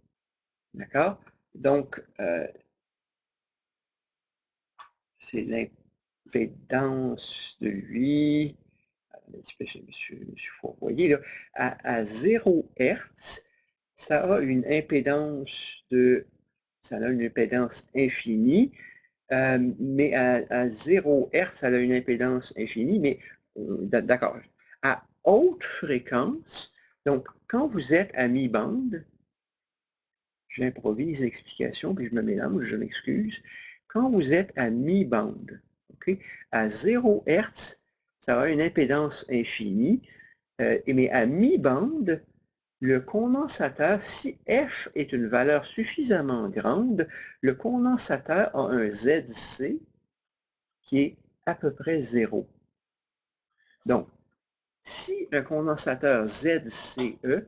D'accord? Donc, c'est l'impédance de lui. Je me suis fourvoyé là. À 0 Hz, ça a une impédance infinie, mais à 0 Hz, ça a une impédance infinie, mais d'accord. À haute fréquence, donc quand vous êtes à mi-bande, j'improvise l'explication, puis je me mélange, je m'excuse. Quand vous êtes à mi-bande, okay, à 0 Hz, ça a une impédance infinie, mais à mi-bande, le condensateur, si F est une valeur suffisamment grande, le condensateur a un ZC qui est à peu près 0. Donc, si un condensateur ZCE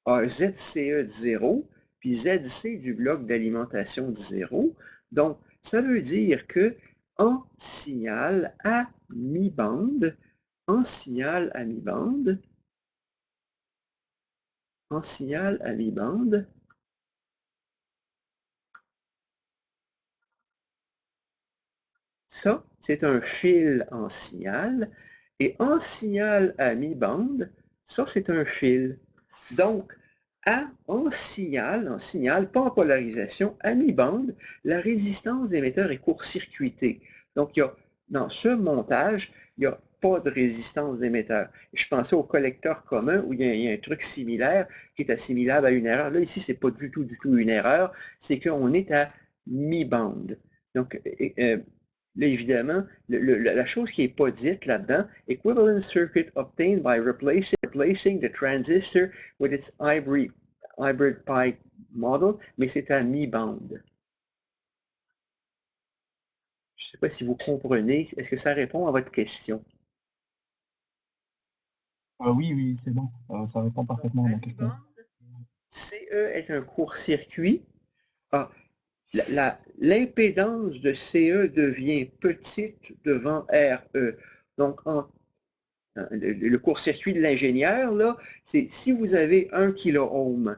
a un ZCE de 0, puis ZC du bloc d'alimentation de 0, donc ça veut dire que en signal à mi-bande, ça, c'est un fil en signal, et en signal à mi-bande, ça, c'est un fil. Donc, en signal, pas en polarisation, à mi-bande, la résistance d'émetteur est court-circuitée. Donc, dans ce montage, il n'y a pas de résistance d'émetteur. Je pensais au collecteur commun où il y a un truc similaire qui est assimilable à une erreur. Là, ici, ce n'est pas du tout une erreur, c'est qu'on est à mi-bande. Donc, là, évidemment, la chose qui n'est pas dite là-dedans, equivalent circuit obtained by replacing the transistor with its hybrid pi model, mais c'est à mi-bande. Je ne sais pas si vous comprenez. Est-ce que ça répond à votre question? Oui, c'est bon. Ça répond parfaitement à ma question. CE est un court-circuit. L'impédance de CE devient petite devant RE. Donc, le court-circuit de l'ingénieur, là, c'est si vous avez 1 kΩ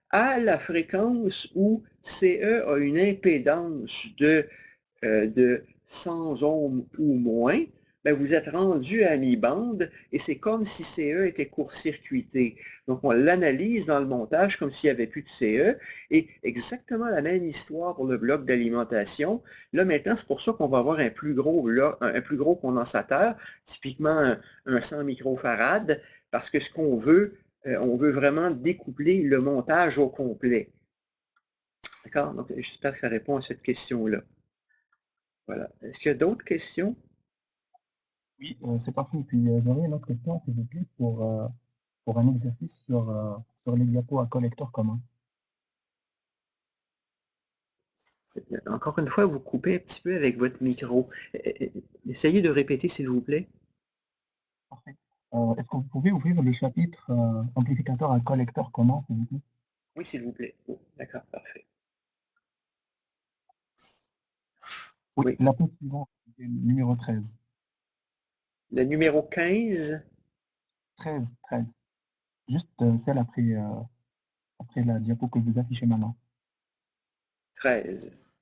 à la fréquence où CE a une impédance de 100 ohms ou moins, ben, vous êtes rendu à mi-bande et c'est comme si CE était court-circuité. Donc, on l'analyse dans le montage comme s'il n'y avait plus de CE et exactement la même histoire pour le bloc d'alimentation. Là, maintenant, c'est pour ça qu'on va avoir un plus gros condensateur, typiquement un 100 microfarad, parce que ce qu'on veut, on veut vraiment découpler le montage au complet. D'accord? Donc, j'espère que ça répond à cette question-là. Voilà. Est-ce qu'il y a d'autres questions? Oui, c'est parfait. Puis j'aurais une autre question, s'il vous plaît, pour un exercice sur les diapos à collecteur commun. Encore une fois, vous coupez un petit peu avec votre micro. Essayez de répéter, s'il vous plaît. Parfait. Est-ce que vous pouvez ouvrir le chapitre amplificateur à collecteur commun, s'il vous plaît? Oui, s'il vous plaît. Oh, d'accord, parfait. Oui, Oui. la page suivante, c'est le numéro 13. Le numéro 15, 13. Juste celle après la diapo que vous affichez maintenant. 13.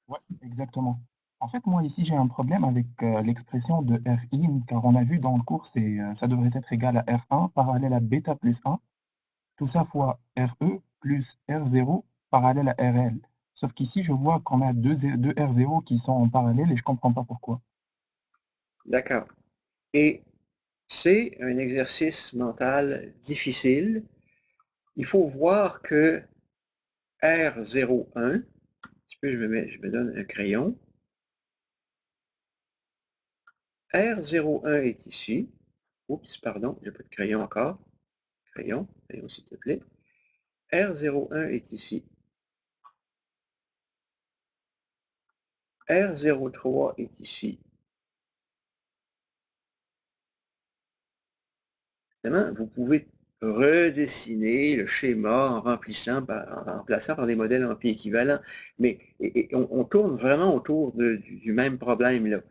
Ouais, exactement. En fait, moi, ici, j'ai un problème avec l'expression de Rin, car on a vu dans le cours, ça devrait être égal à R1 parallèle à bêta plus 1, tout ça fois RE plus R0 parallèle à RL. Sauf qu'ici, je vois qu'on a deux R0 qui sont en parallèle et je comprends pas pourquoi. D'accord. Et c'est un exercice mental difficile. Il faut voir que R01, je me donne un crayon. R01 est ici. Oups, pardon, j'ai pas de crayon encore. Crayon, s'il te plaît. R01 est ici. R03 est ici. Évidemment, vous pouvez redessiner le schéma en remplaçant par des modèles en pi équivalents, mais on tourne vraiment autour du même problème là.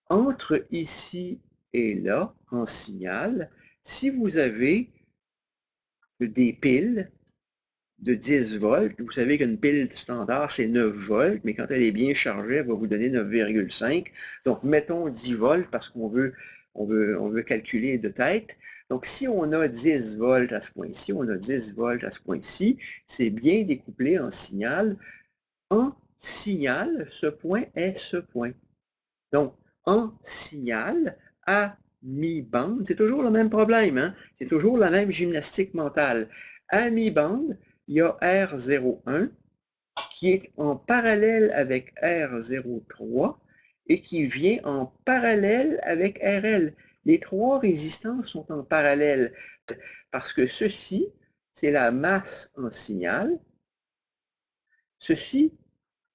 Entre ici et là, en signal, si vous avez des piles de 10 volts, vous savez qu'une pile standard, c'est 9 volts, mais quand elle est bien chargée, elle va vous donner 9,5. Donc, mettons 10 volts parce qu'on veut calculer de tête. Donc, si on a 10 volts à ce point-ci, on a 10 volts à ce point-ci, c'est bien découplé en signal. En signal, ce point est ce point. Donc, en signal, à mi-bande, c'est toujours le même problème, hein? C'est toujours la même gymnastique mentale. À mi-bande, il y a R01 qui est en parallèle avec R03 et qui vient en parallèle avec RL. Les trois résistances sont en parallèle parce que ceci, c'est la masse en signal. Ceci,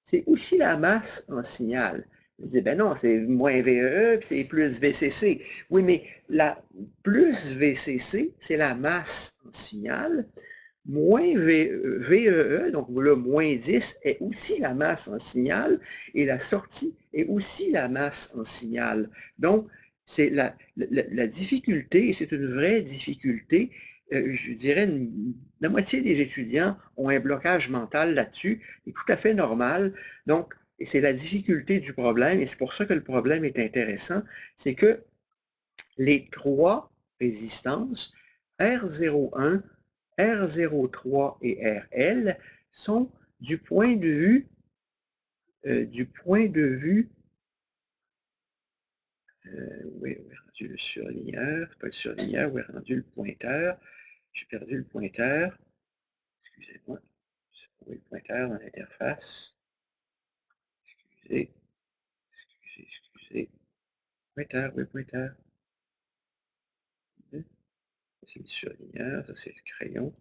c'est aussi la masse en signal. Je dis, ben non, c'est moins VEE, puis c'est plus VCC. Oui, mais la plus VCC, c'est la masse en signal. Moins VEE, donc le moins 10, est aussi la masse en signal, et la sortie est aussi la masse en signal. Donc, c'est la difficulté, et c'est une vraie difficulté, je dirais, la moitié des étudiants ont un blocage mental là-dessus, c'est tout à fait normal. Donc, et c'est la difficulté du problème, et c'est pour ça que le problème est intéressant, c'est que les trois résistances, R01, R03 et RL, sont du point de vue, où est rendu le surligneur, c'est pas le surligneur, où est rendu le pointeur, j'ai perdu le pointeur, excusez-moi, je sais pas où est le pointeur dans l'interface, excusez, pointeur, où est le pointeur? C'est le surligneur, ça c'est le crayon,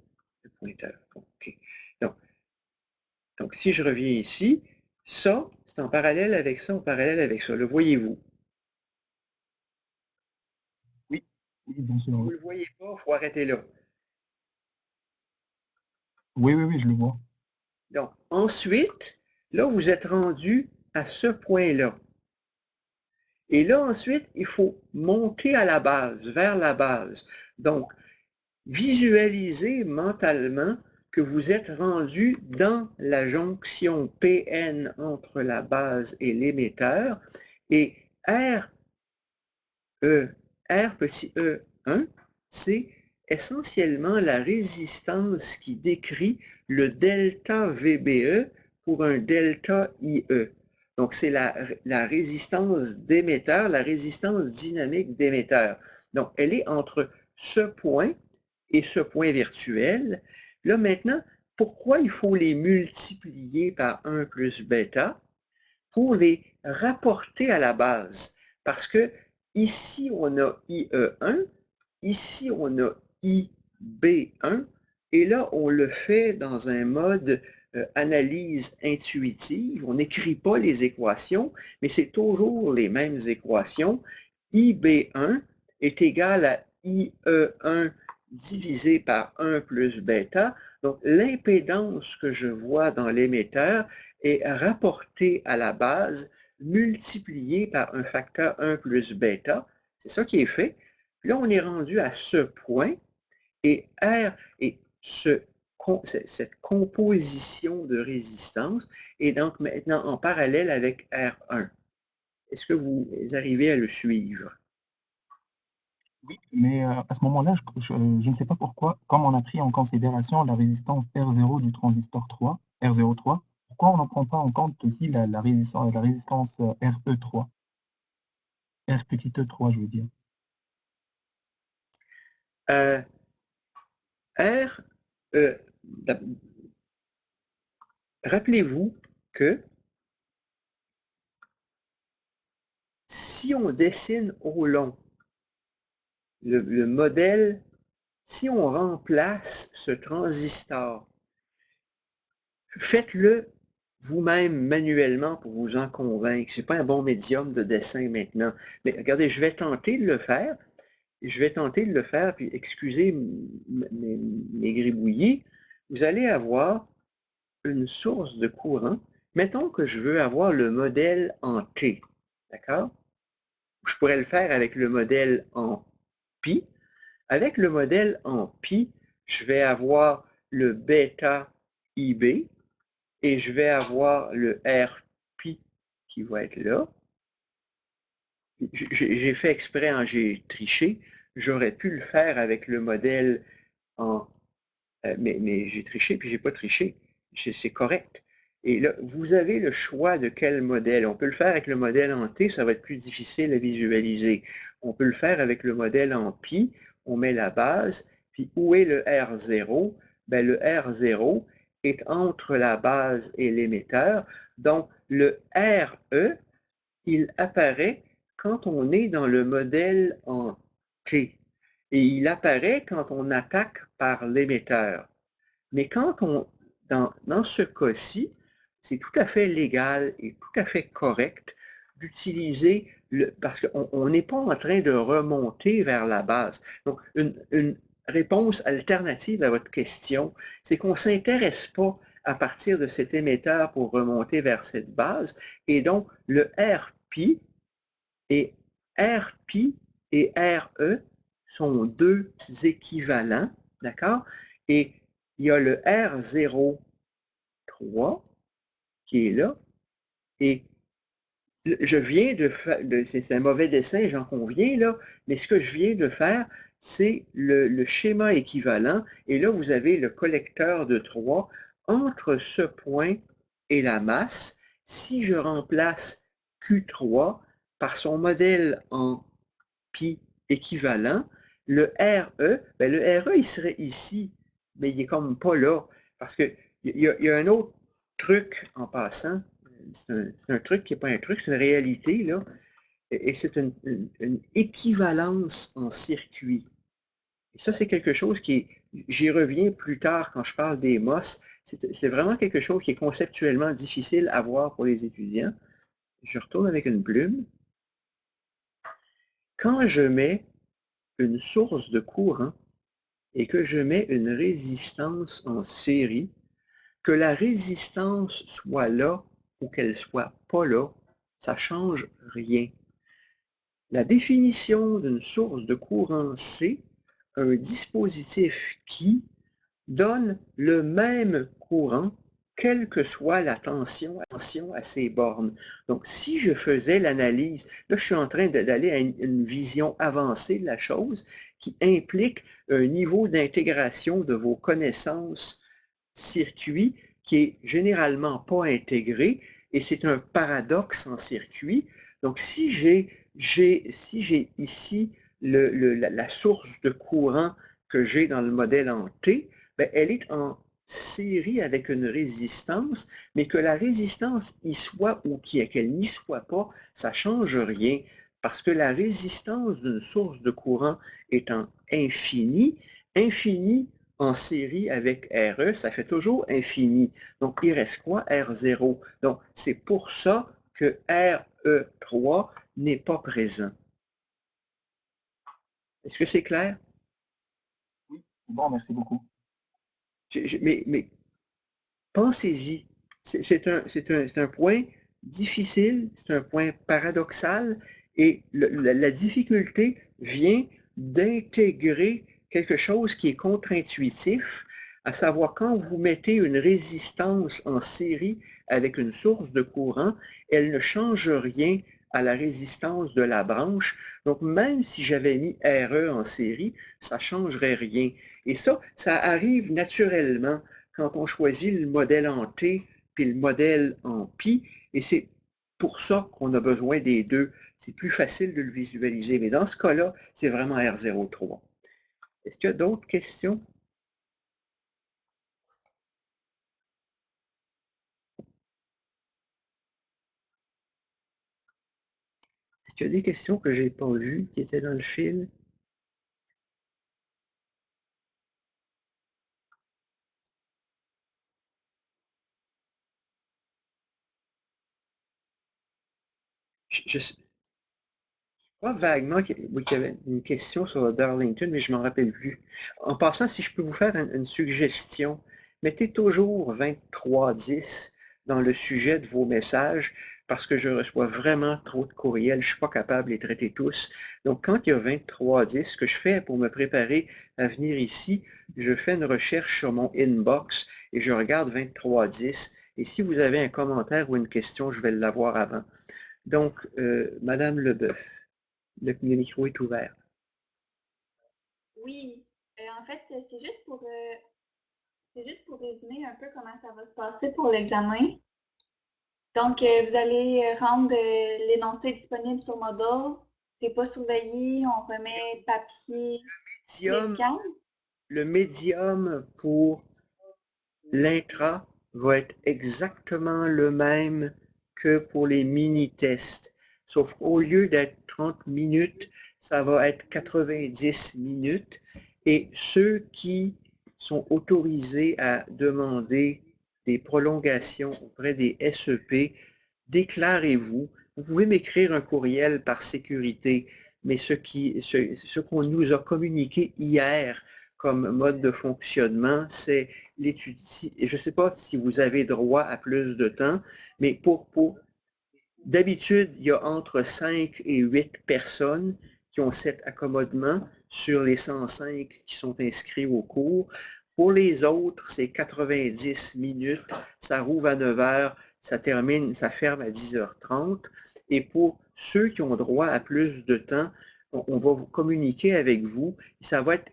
le pointeur, ok. Donc, si je reviens ici, ça, c'est en parallèle avec ça, en parallèle avec ça. Le voyez-vous? Oui, bien sûr. Si vous ne le voyez pas, il faut arrêter là. Oui, je le vois. Donc, ensuite, là, vous êtes rendu à ce point-là. Et là, ensuite, il faut monter à la base, vers la base. Donc, visualisez mentalement que vous êtes rendu dans la jonction PN entre la base et l'émetteur, et R R petit E1, c'est essentiellement la résistance qui décrit le delta VBE pour un delta IE. Donc, c'est la résistance d'émetteur, la résistance dynamique d'émetteur. Donc, elle est entre ce point et ce point virtuel. Là, maintenant, pourquoi il faut les multiplier par 1 plus bêta? Pour les rapporter à la base. Parce que ici, on a IE1, ici, on a IB1, et là, on le fait dans un mode analyse intuitive. On n'écrit pas les équations, mais c'est toujours les mêmes équations. IB1 est égal à IE1 divisé par 1 plus bêta. Donc, l'impédance que je vois dans l'émetteur est rapportée à la base, multipliée par un facteur 1 plus bêta. C'est ça qui est fait. Puis là, on est rendu à ce point, et R et cette composition de résistance est donc maintenant en parallèle avec R1. Est-ce que vous arrivez à le suivre? Oui, mais à ce moment-là, je ne sais pas pourquoi, comme on a pris en considération la résistance R0 du transistor 3, R03, pourquoi on n'en prend pas en compte aussi la résistance RE3, R petit E3, je veux dire. Rappelez-vous que si on dessine au long le modèle, si on remplace ce transistor, faites-le vous-même manuellement pour vous en convaincre. Ce n'est pas un bon médium de dessin maintenant. Mais regardez, je vais tenter de le faire. Puis excusez mes gribouillis. Vous allez avoir une source de courant. Mettons que je veux avoir le modèle en T. D'accord? Je pourrais le faire avec le modèle en pi. Avec le modèle en pi, je vais avoir le bêta IB et je vais avoir le R pi qui va être là. J'ai fait exprès, j'ai triché. J'aurais pu le faire avec le modèle en... mais j'ai triché, puis j'ai pas triché. C'est correct. Et là, vous avez le choix de quel modèle. On peut le faire avec le modèle en T, ça va être plus difficile à visualiser. On peut le faire avec le modèle en pi, on met la base, puis où est le R0? Ben, le R0 est entre la base et l'émetteur. Donc, le RE, il apparaît quand on est dans le modèle en T. Et il apparaît quand on attaque par l'émetteur. Mais quand dans ce cas-ci, c'est tout à fait légal et tout à fait correct d'utiliser parce qu'on n'est pas en train de remonter vers la base. Donc, une réponse alternative à votre question, c'est qu'on ne s'intéresse pas à partir de cet émetteur pour remonter vers cette base. Et donc, le RPi et RPi et RE sont deux équivalents, d'accord? Et il y a le R03 qui est là, et je viens de faire, c'est un mauvais dessin, j'en conviens, là, mais ce que je viens de faire, c'est le schéma équivalent, et là, vous avez le collecteur de 3 entre ce point et la masse. Si je remplace Q3 par son modèle en pi équivalent, le RE, ben le RE, il serait ici, mais il n'est comme pas là, parce qu'il y a un autre truc en passant, c'est un truc qui n'est pas un truc, c'est une réalité, là, et c'est une équivalence en circuit. Et ça, c'est quelque chose j'y reviens plus tard quand je parle des MOS, c'est vraiment quelque chose qui est conceptuellement difficile à voir pour les étudiants. Je retourne avec une plume. Quand je mets une source de courant et que je mets une résistance en série, que la résistance soit là ou qu'elle soit pas là, ça ne change rien. La définition d'une source de courant, c'est un dispositif qui donne le même courant quelle que soit la tension à ces bornes. Donc, si je faisais l'analyse, là, je suis en train d'aller à une vision avancée de la chose qui implique un niveau d'intégration de vos connaissances circuit qui est généralement pas intégré, et c'est un paradoxe en circuit. Donc, si j'ai ici la source de courant que j'ai dans le modèle en T, bien, elle est en série avec une résistance, mais que la résistance y soit ou qu'elle n'y soit pas, ça ne change rien, parce que la résistance d'une source de courant étant infinie, en série avec RE, ça fait toujours infini. Donc, il reste quoi? R0. Donc, c'est pour ça que RE3 n'est pas présent. Est-ce que c'est clair? Oui, bon, merci beaucoup. Mais pensez-y. C'est un point difficile, c'est un point paradoxal, et la difficulté vient d'intégrer quelque chose qui est contre-intuitif, à savoir quand vous mettez une résistance en série avec une source de courant, elle ne change rien à la résistance de la branche. Donc, même si j'avais mis RE en série, ça ne changerait rien. Et ça arrive naturellement quand on choisit le modèle en T puis le modèle en pi, et c'est pour ça qu'on a besoin des deux. C'est plus facile de le visualiser, mais dans ce cas-là, c'est vraiment R03. Est-ce qu'il y a d'autres questions? Est-ce qu'il y a des questions que je n'ai pas vues, qui étaient dans le fil? Je crois vaguement qu'il y avait une question sur le Darlington, mais je ne m'en rappelle plus. En passant, si je peux vous faire une suggestion, mettez toujours 2310 dans le sujet de vos messages, parce que je reçois vraiment trop de courriels, je ne suis pas capable de les traiter tous. Donc, quand il y a 2310, ce que je fais pour me préparer à venir ici, je fais une recherche sur mon inbox et je regarde 2310. Et si vous avez un commentaire ou une question, je vais l'avoir avant. Donc, Madame Leboeuf. Le micro est ouvert. Oui, en fait, c'est juste pour résumer un peu comment ça va se passer pour l'examen. Donc, vous allez rendre l'énoncé disponible sur Moodle. C'est pas surveillé, on remet papier, scan. Le médium pour l'intra va être exactement le même que pour les mini-tests. Sauf qu'au lieu d'être 30 minutes, ça va être 90 minutes. Et ceux qui sont autorisés à demander des prolongations auprès des SEP, déclarez-vous. Vous pouvez m'écrire un courriel par sécurité, mais ce qu'on nous a communiqué hier comme mode de fonctionnement, c'est l'étude. Je ne sais pas si vous avez droit à plus de temps, mais d'habitude, il y a entre 5 et 8 personnes qui ont cet accommodement sur les 105 qui sont inscrits au cours. Pour les autres, c'est 90 minutes, ça rouvre à 9 h, ça ferme à 10h30. Et pour ceux qui ont droit à plus de temps, on va vous communiquer avec vous. Ça va être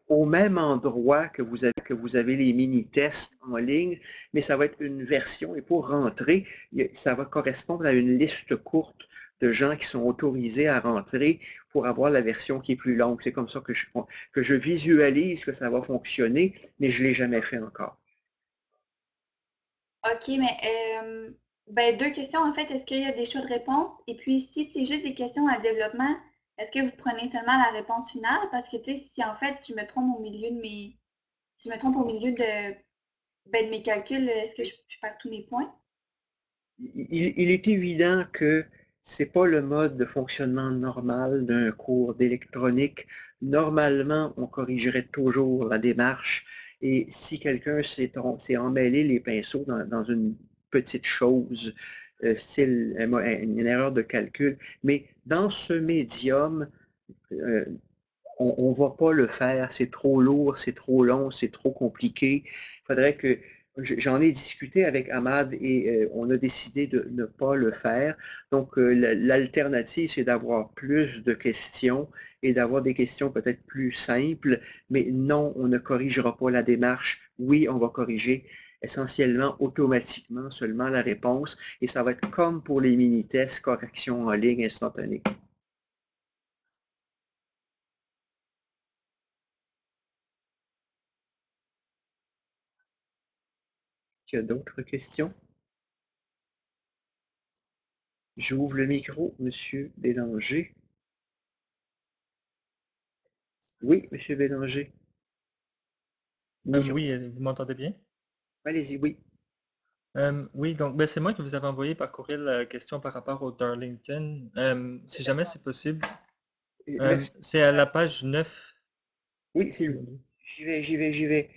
au même endroit que vous avez les mini-tests en ligne, mais ça va être une version. Et pour rentrer, ça va correspondre à une liste courte de gens qui sont autorisés à rentrer pour avoir la version qui est plus longue. C'est comme ça que je visualise que ça va fonctionner, mais je ne l'ai jamais fait encore. OK, mais deux questions en fait. Est-ce qu'il y a des choix de réponse? Et puis, si c'est juste des questions à développement, est-ce que vous prenez seulement la réponse finale? Parce que, tu sais, si en fait, je me trompe au milieu de mes calculs, est-ce que je perds tous mes points? Il est évident que c'est pas le mode de fonctionnement normal d'un cours d'électronique. Normalement, on corrigerait toujours la démarche. Et si quelqu'un s'est emmêlé les pinceaux dans une petite chose, style une erreur de calcul, mais dans ce médium, on ne va pas le faire, c'est trop lourd, c'est trop long, c'est trop compliqué. Il faudrait que J'en ai discuté avec Ahmad et on a décidé de ne pas le faire. Donc, l'alternative, c'est d'avoir plus de questions et d'avoir des questions peut-être plus simples, mais non, on ne corrigera pas la démarche. Oui, on va corriger essentiellement automatiquement seulement la réponse et ça va être comme pour les mini-tests, correction en ligne instantanée. Est-ce qu'il y a d'autres questions? J'ouvre le micro, Monsieur Bélanger. Oui, Monsieur Bélanger. Micro. Oui, vous m'entendez bien? Allez-y, oui. Oui, donc ben, c'est moi qui vous avais envoyé par courriel la question par rapport au Darlington. Si jamais c'est possible, c'est à la page 9. Oui, j'y vais.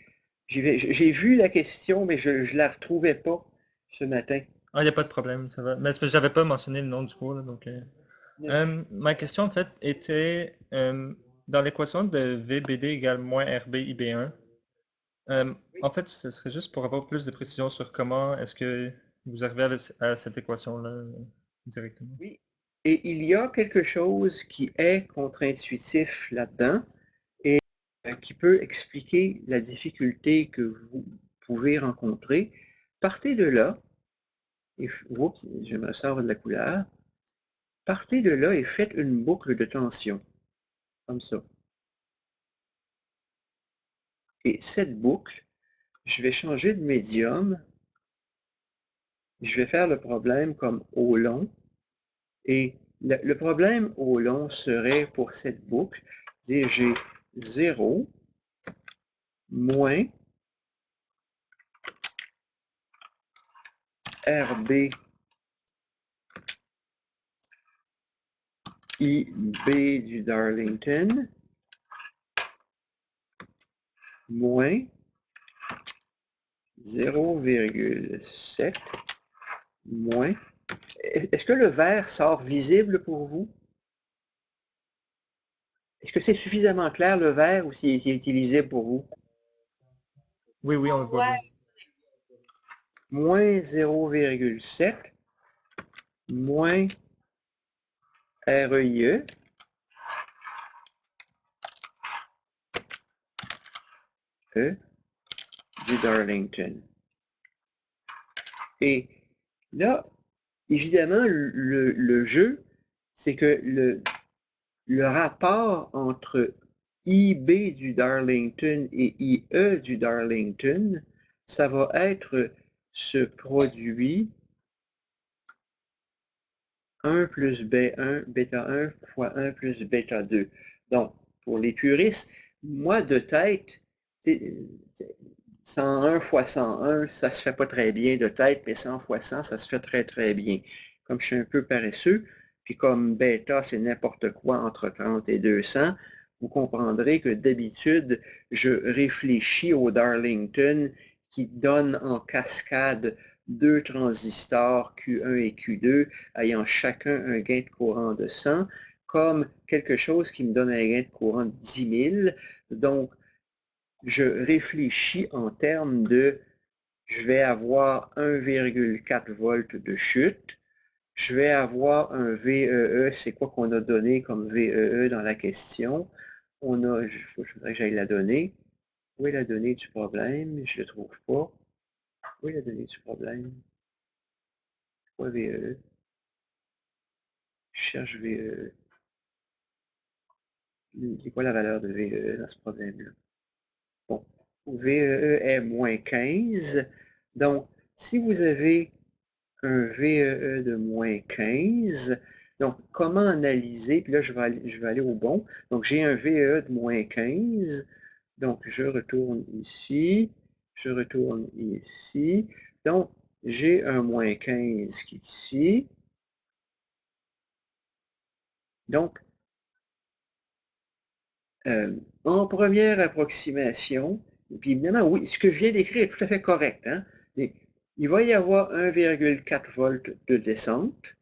J'ai vu la question, mais je ne la retrouvais pas ce matin. Ah, il n'y a pas de problème, ça va. Mais c'est parce que j'avais pas mentionné le nom du cours, là, donc. Ma question, en fait, était dans l'équation de VBD égale moins RB IB1. En fait, ce serait juste pour avoir plus de précision sur comment est-ce que vous arrivez à cette équation-là directement. Oui, et il y a quelque chose qui est contre-intuitif là-dedans et qui peut expliquer la difficulté que vous pouvez rencontrer. Partez de là, et oups, je me sors de la couleur. Partez de là et faites une boucle de tension, comme ça. Et cette boucle, je vais changer de médium. Je vais faire le problème comme au long. Et le problème au long serait pour cette boucle, dire j'ai 0 moins RB IB du Darlington moins 0,7 moins. Est-ce que le vert sort visible pour vous? Est-ce que c'est suffisamment clair le vert ou s'il est lisible pour vous? Oui, on le voit bien. Moins 0,7 moins REIE du Darlington. Et là, évidemment, le jeu, c'est que le rapport entre IB du Darlington et IE du Darlington, ça va être ce produit 1 plus B1, bêta 1 fois 1 plus bêta 2. Donc, pour les puristes, moi de tête, 101 fois 101, ça se fait pas très bien de tête, mais 100 fois 100, ça se fait très très bien. Comme je suis un peu paresseux, puis comme bêta, c'est n'importe quoi entre 30 et 200, vous comprendrez que d'habitude, je réfléchis au Darlington qui donne en cascade deux transistors Q1 et Q2 ayant chacun un gain de courant de 100 comme quelque chose qui me donne un gain de courant de 10 000. Donc, je réfléchis en termes de je vais avoir 1,4 volts de chute, je vais avoir un VEE, c'est quoi qu'on a donné comme VEE dans la question? On a, je voudrais que j'aille la donnée. Où est la donnée du problème? Je ne le trouve pas. Où est la donnée du problème? Quoi VEE? Je cherche VEE. C'est quoi la valeur de VEE dans ce problème-là? Bon, VEE est moins 15. Donc, si vous avez un VEE de moins 15, donc comment analyser? Puis là, je vais aller au bon. Donc, j'ai un VEE de moins 15. Donc, je retourne ici. Je retourne ici. Donc, j'ai un moins 15 qui est ici. Donc, en première approximation, puis évidemment, oui, ce que je viens d'écrire est tout à fait correct. Hein? Il va y avoir 1,4 volts de descente.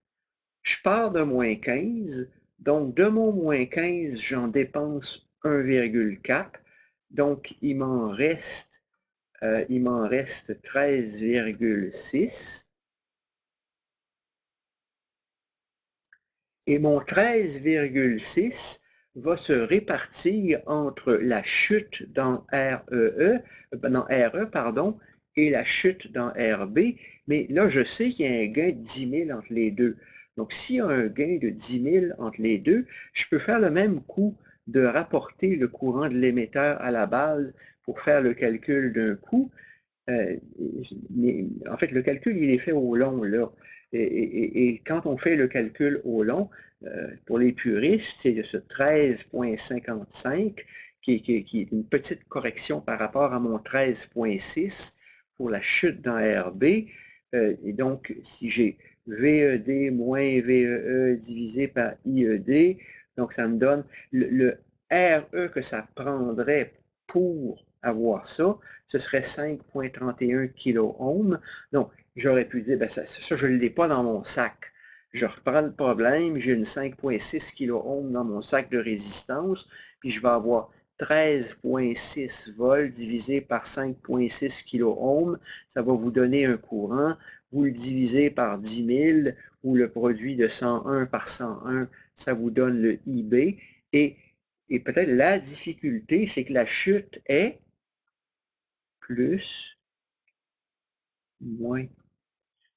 Je pars de moins 15. Donc, de mon moins 15, j'en dépense 1,4. Donc, il m'en reste il m'en reste 13,6. Et mon 13,6 va se répartir entre la chute dans RE, pardon, et la chute dans RB. Mais là, je sais qu'il y a un gain de 10 000 entre les deux. Donc, s'il y a un gain de 10 000 entre les deux, je peux faire le même coup de rapporter le courant de l'émetteur à la base pour faire le calcul d'un coup. Mais en fait, le calcul, il est fait au long, là. Et quand on fait le calcul au long, pour les puristes, c'est ce 13,55 qui est une petite correction par rapport à mon 13,6 pour la chute dans RB. Et donc, si j'ai VED moins VEE divisé par IED, donc ça me donne le RE que ça prendrait pour avoir ça, ce serait 5,31 kOhms. Donc, j'aurais pu dire, ben ça je ne l'ai pas dans mon sac. Je reprends le problème, j'ai une 5,6 kOhms dans mon sac de résistance, puis je vais avoir 13,6 volts divisé par 5,6 kOhms. Ça va vous donner un courant. Vous le divisez par 10 000 ou le produit de 101 par 101, ça vous donne le IB. Et peut-être la difficulté, c'est que la chute est plus, moins.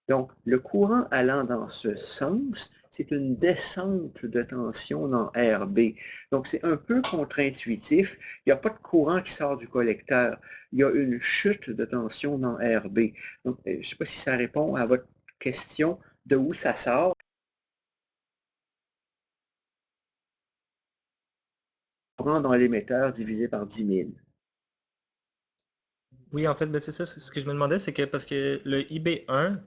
Donc, le courant allant dans ce sens, c'est une descente de tension dans RB. Donc, c'est un peu contre-intuitif. Il n'y a pas de courant qui sort du collecteur. Il y a une chute de tension dans RB. Donc, je ne sais pas si ça répond à votre question de où ça sort. Courant dans l'émetteur divisé par 10 000. Oui, en fait, ben, c'est ça. Ce que je me demandais, c'est que parce que le IB1,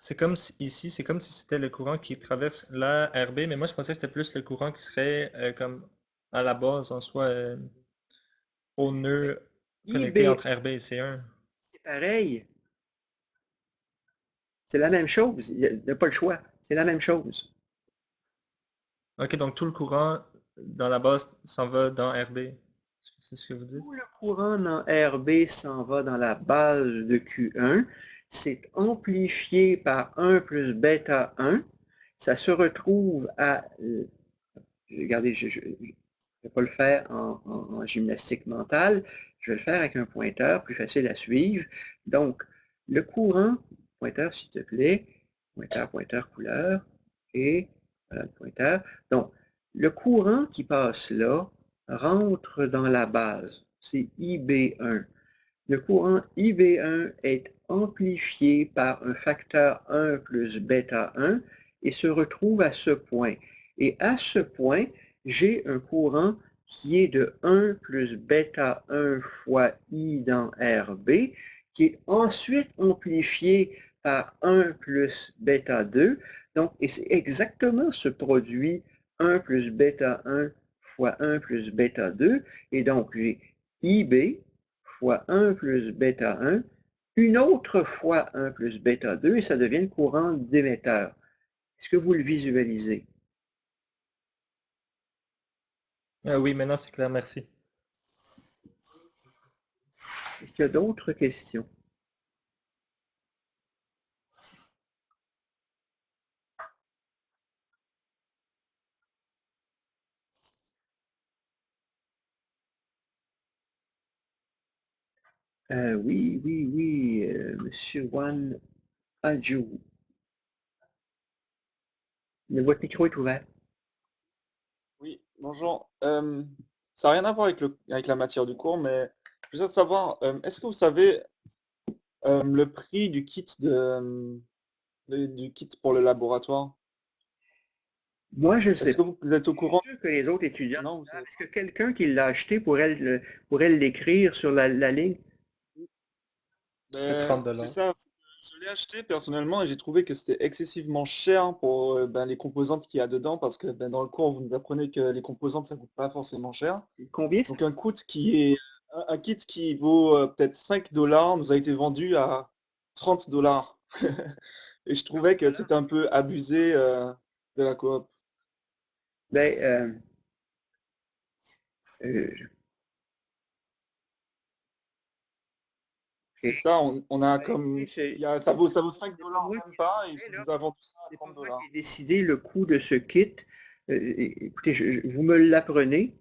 c'est comme si, ici, c'est comme si c'était le courant qui traverse la RB, mais moi je pensais que c'était plus le courant qui serait comme à la base en soi au nœud connecté IB, entre RB et C1. c'est pareil. C'est la même chose. Il n'y a pas le choix. C'est la même chose. Ok, donc tout le courant dans la base s'en va dans RB. C'est ce que vous dites? Tout le courant dans RB s'en va dans la base de Q1. C'est amplifié par 1 plus bêta 1. Ça se retrouve à... regardez, je ne vais pas le faire en gymnastique mentale. Je vais le faire avec un pointeur, plus facile à suivre. Donc, le courant, pointeur s'il te plaît, pointeur, couleur, et voilà le pointeur. Donc, le courant qui passe là rentre dans la base. C'est IB1. Le courant IB1 est amplifié par un facteur 1 plus bêta 1 et se retrouve à ce point. Et à ce point, j'ai un courant qui est de 1 plus bêta 1 fois I dans RB, qui est ensuite amplifié par 1 plus bêta 2. Donc, et c'est exactement ce produit 1 plus bêta 1 fois 1 plus bêta 2. Et donc, j'ai IB fois 1 plus bêta 1, une autre fois 1 plus bêta 2, et ça devient le courant d'émetteur. Est-ce que vous le visualisez? Oui, maintenant c'est clair, merci. Est-ce qu'il y a d'autres questions? Oui, Monsieur Wan Adjou. Votre micro est ouvert. Oui, bonjour. Ça n'a rien à voir avec la matière du cours, mais je voudrais savoir, est-ce que vous savez le prix du du kit pour le laboratoire? Moi, je ne Est-ce sais que pas. vous êtes au Je courant? suis sûr que les autres étudiants Non, vous savent. savez Est-ce pas. que quelqu'un qui l'a acheté pourrait l'écrire sur la ligne? C'est 30 C'est $. ça. Je l'ai acheté personnellement et j'ai trouvé que c'était excessivement cher pour les composantes qu'il y a dedans parce que dans le cours, vous nous apprenez que les composantes, ça coûte pas forcément cher. Combien ça? Donc un kit qui vaut peut-être 5 dollars nous a été vendu à 30 dollars. Et je trouvais que c'était un peu abusé de la coop. Ben, euh, C'est ça, on a Ben, comme. écoutez, Ça vaut 5 c'est pas dollars, moi même qui pas, et ai ça là, nous a vendu ça à c'est pas 30 moi qui dollars. ai décidé le coût de ce kit. Écoutez, vous me l'apprenez,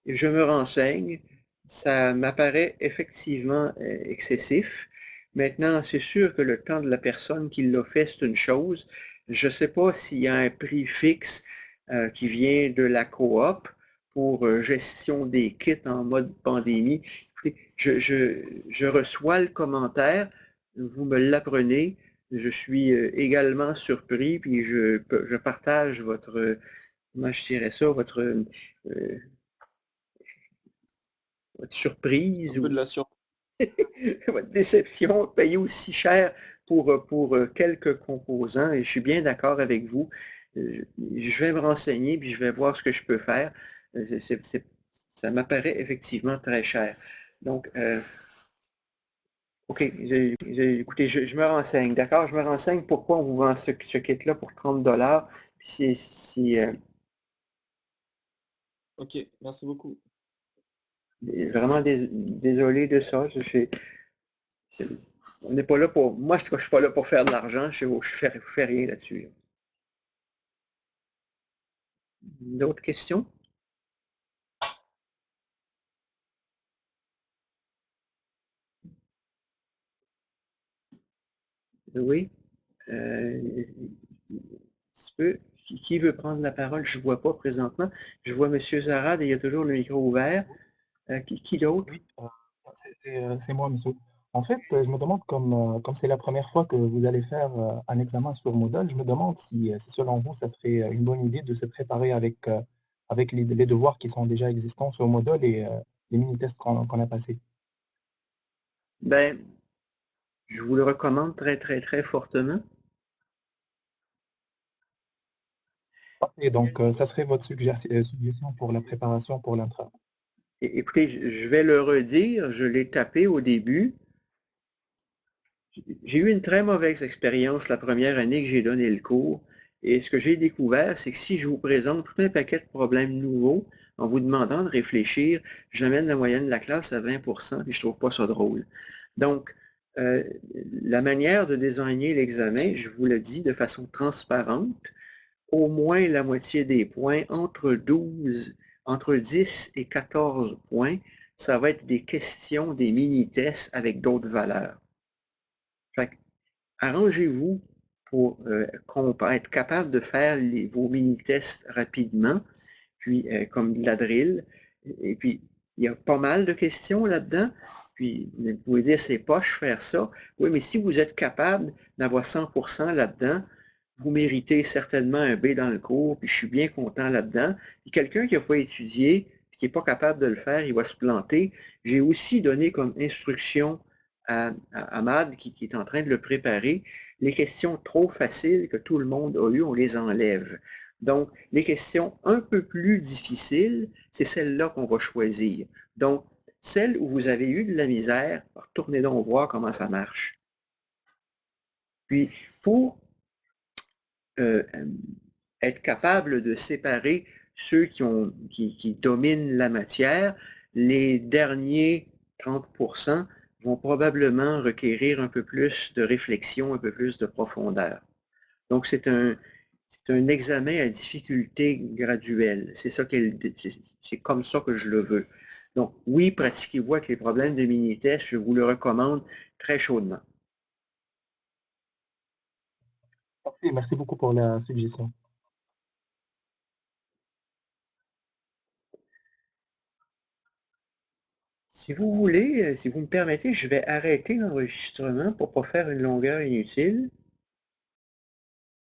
je me renseigne. Ça m'apparaît effectivement excessif. Maintenant, c'est sûr que le temps de la personne qui l'a fait, c'est une chose. Je ne sais pas s'il y a un prix fixe qui vient de la coop pour gestion des kits en mode pandémie. Écoutez, je reçois le commentaire, vous me l'apprenez. Je suis également surpris, puis je partage votre, comment je dirais ça, votre surprise Un peu ou de la surprise. votre déception, payer aussi cher pour quelques composants. Et je suis bien d'accord avec vous. Je vais me renseigner, puis je vais voir ce que je peux faire. Ça m'apparaît effectivement très cher. Donc, OK, écoutez, je me renseigne, d'accord? Je me renseigne pourquoi on vous vend ce kit-là pour 30 $. Puis Ok, merci beaucoup. vraiment désolé de ça. On n'est pas là pour. Moi, je ne suis pas là pour faire de l'argent. Je fais rien là-dessus. D'autres questions? Oui. Un petit peu. Qui veut prendre la parole? Je ne vois pas présentement. Je vois M. Zarad et il y a toujours le micro ouvert. Qui d'autre? Oui, c'est moi, monsieur. En fait, je me demande, comme c'est la première fois que vous allez faire un examen sur Moodle, je me demande si selon vous, ça serait une bonne idée de se préparer avec les devoirs qui sont déjà existants sur Moodle et les mini-tests qu'on a passés. Ben, je vous le recommande très, très, très fortement. Et donc, ça serait votre suggestion pour la préparation pour l'intra. Écoutez, je vais le redire. Je l'ai tapé au début. J'ai eu une très mauvaise expérience la première année que j'ai donné le cours. Et ce que j'ai découvert, c'est que si je vous présente tout un paquet de problèmes nouveaux en vous demandant de réfléchir, j'amène la moyenne de la classe à 20%, puis je trouve pas ça drôle. Donc, euh, la manière de désigner l'examen, je vous le dis de façon transparente, au moins la moitié des points, entre 10 et 14 points, ça va être des questions, des mini-tests avec d'autres valeurs. Fait que, arrangez-vous pour être capable de faire vos mini-tests rapidement, puis comme de la drill. Et puis, il y a pas mal de questions là-dedans. Puis, vous pouvez dire, c'est poche faire ça. Oui, mais si vous êtes capable d'avoir 100% là-dedans, vous méritez certainement un B dans le cours, puis je suis bien content là-dedans. Puis quelqu'un qui n'a pas étudié, puis qui n'est pas capable de le faire, il va se planter. J'ai aussi donné comme instruction à Ahmad, qui est en train de le préparer, les questions trop faciles que tout le monde a eues, on les enlève. Donc, les questions un peu plus difficiles, c'est celles-là qu'on va choisir. Donc, celles où vous avez eu de la misère, retournez donc voir comment ça marche. Puis, pour être capable de séparer ceux qui dominent la matière, les derniers 30% vont probablement requérir un peu plus de réflexion, un peu plus de profondeur. Donc, c'est un examen à difficulté graduelle. C'est comme ça que je le veux. Donc, oui, pratiquez-vous avec les problèmes de mini-test, je vous le recommande très chaudement. Parfait, merci beaucoup pour la suggestion. Si vous voulez, si vous me permettez, je vais arrêter l'enregistrement pour ne pas faire une longueur inutile.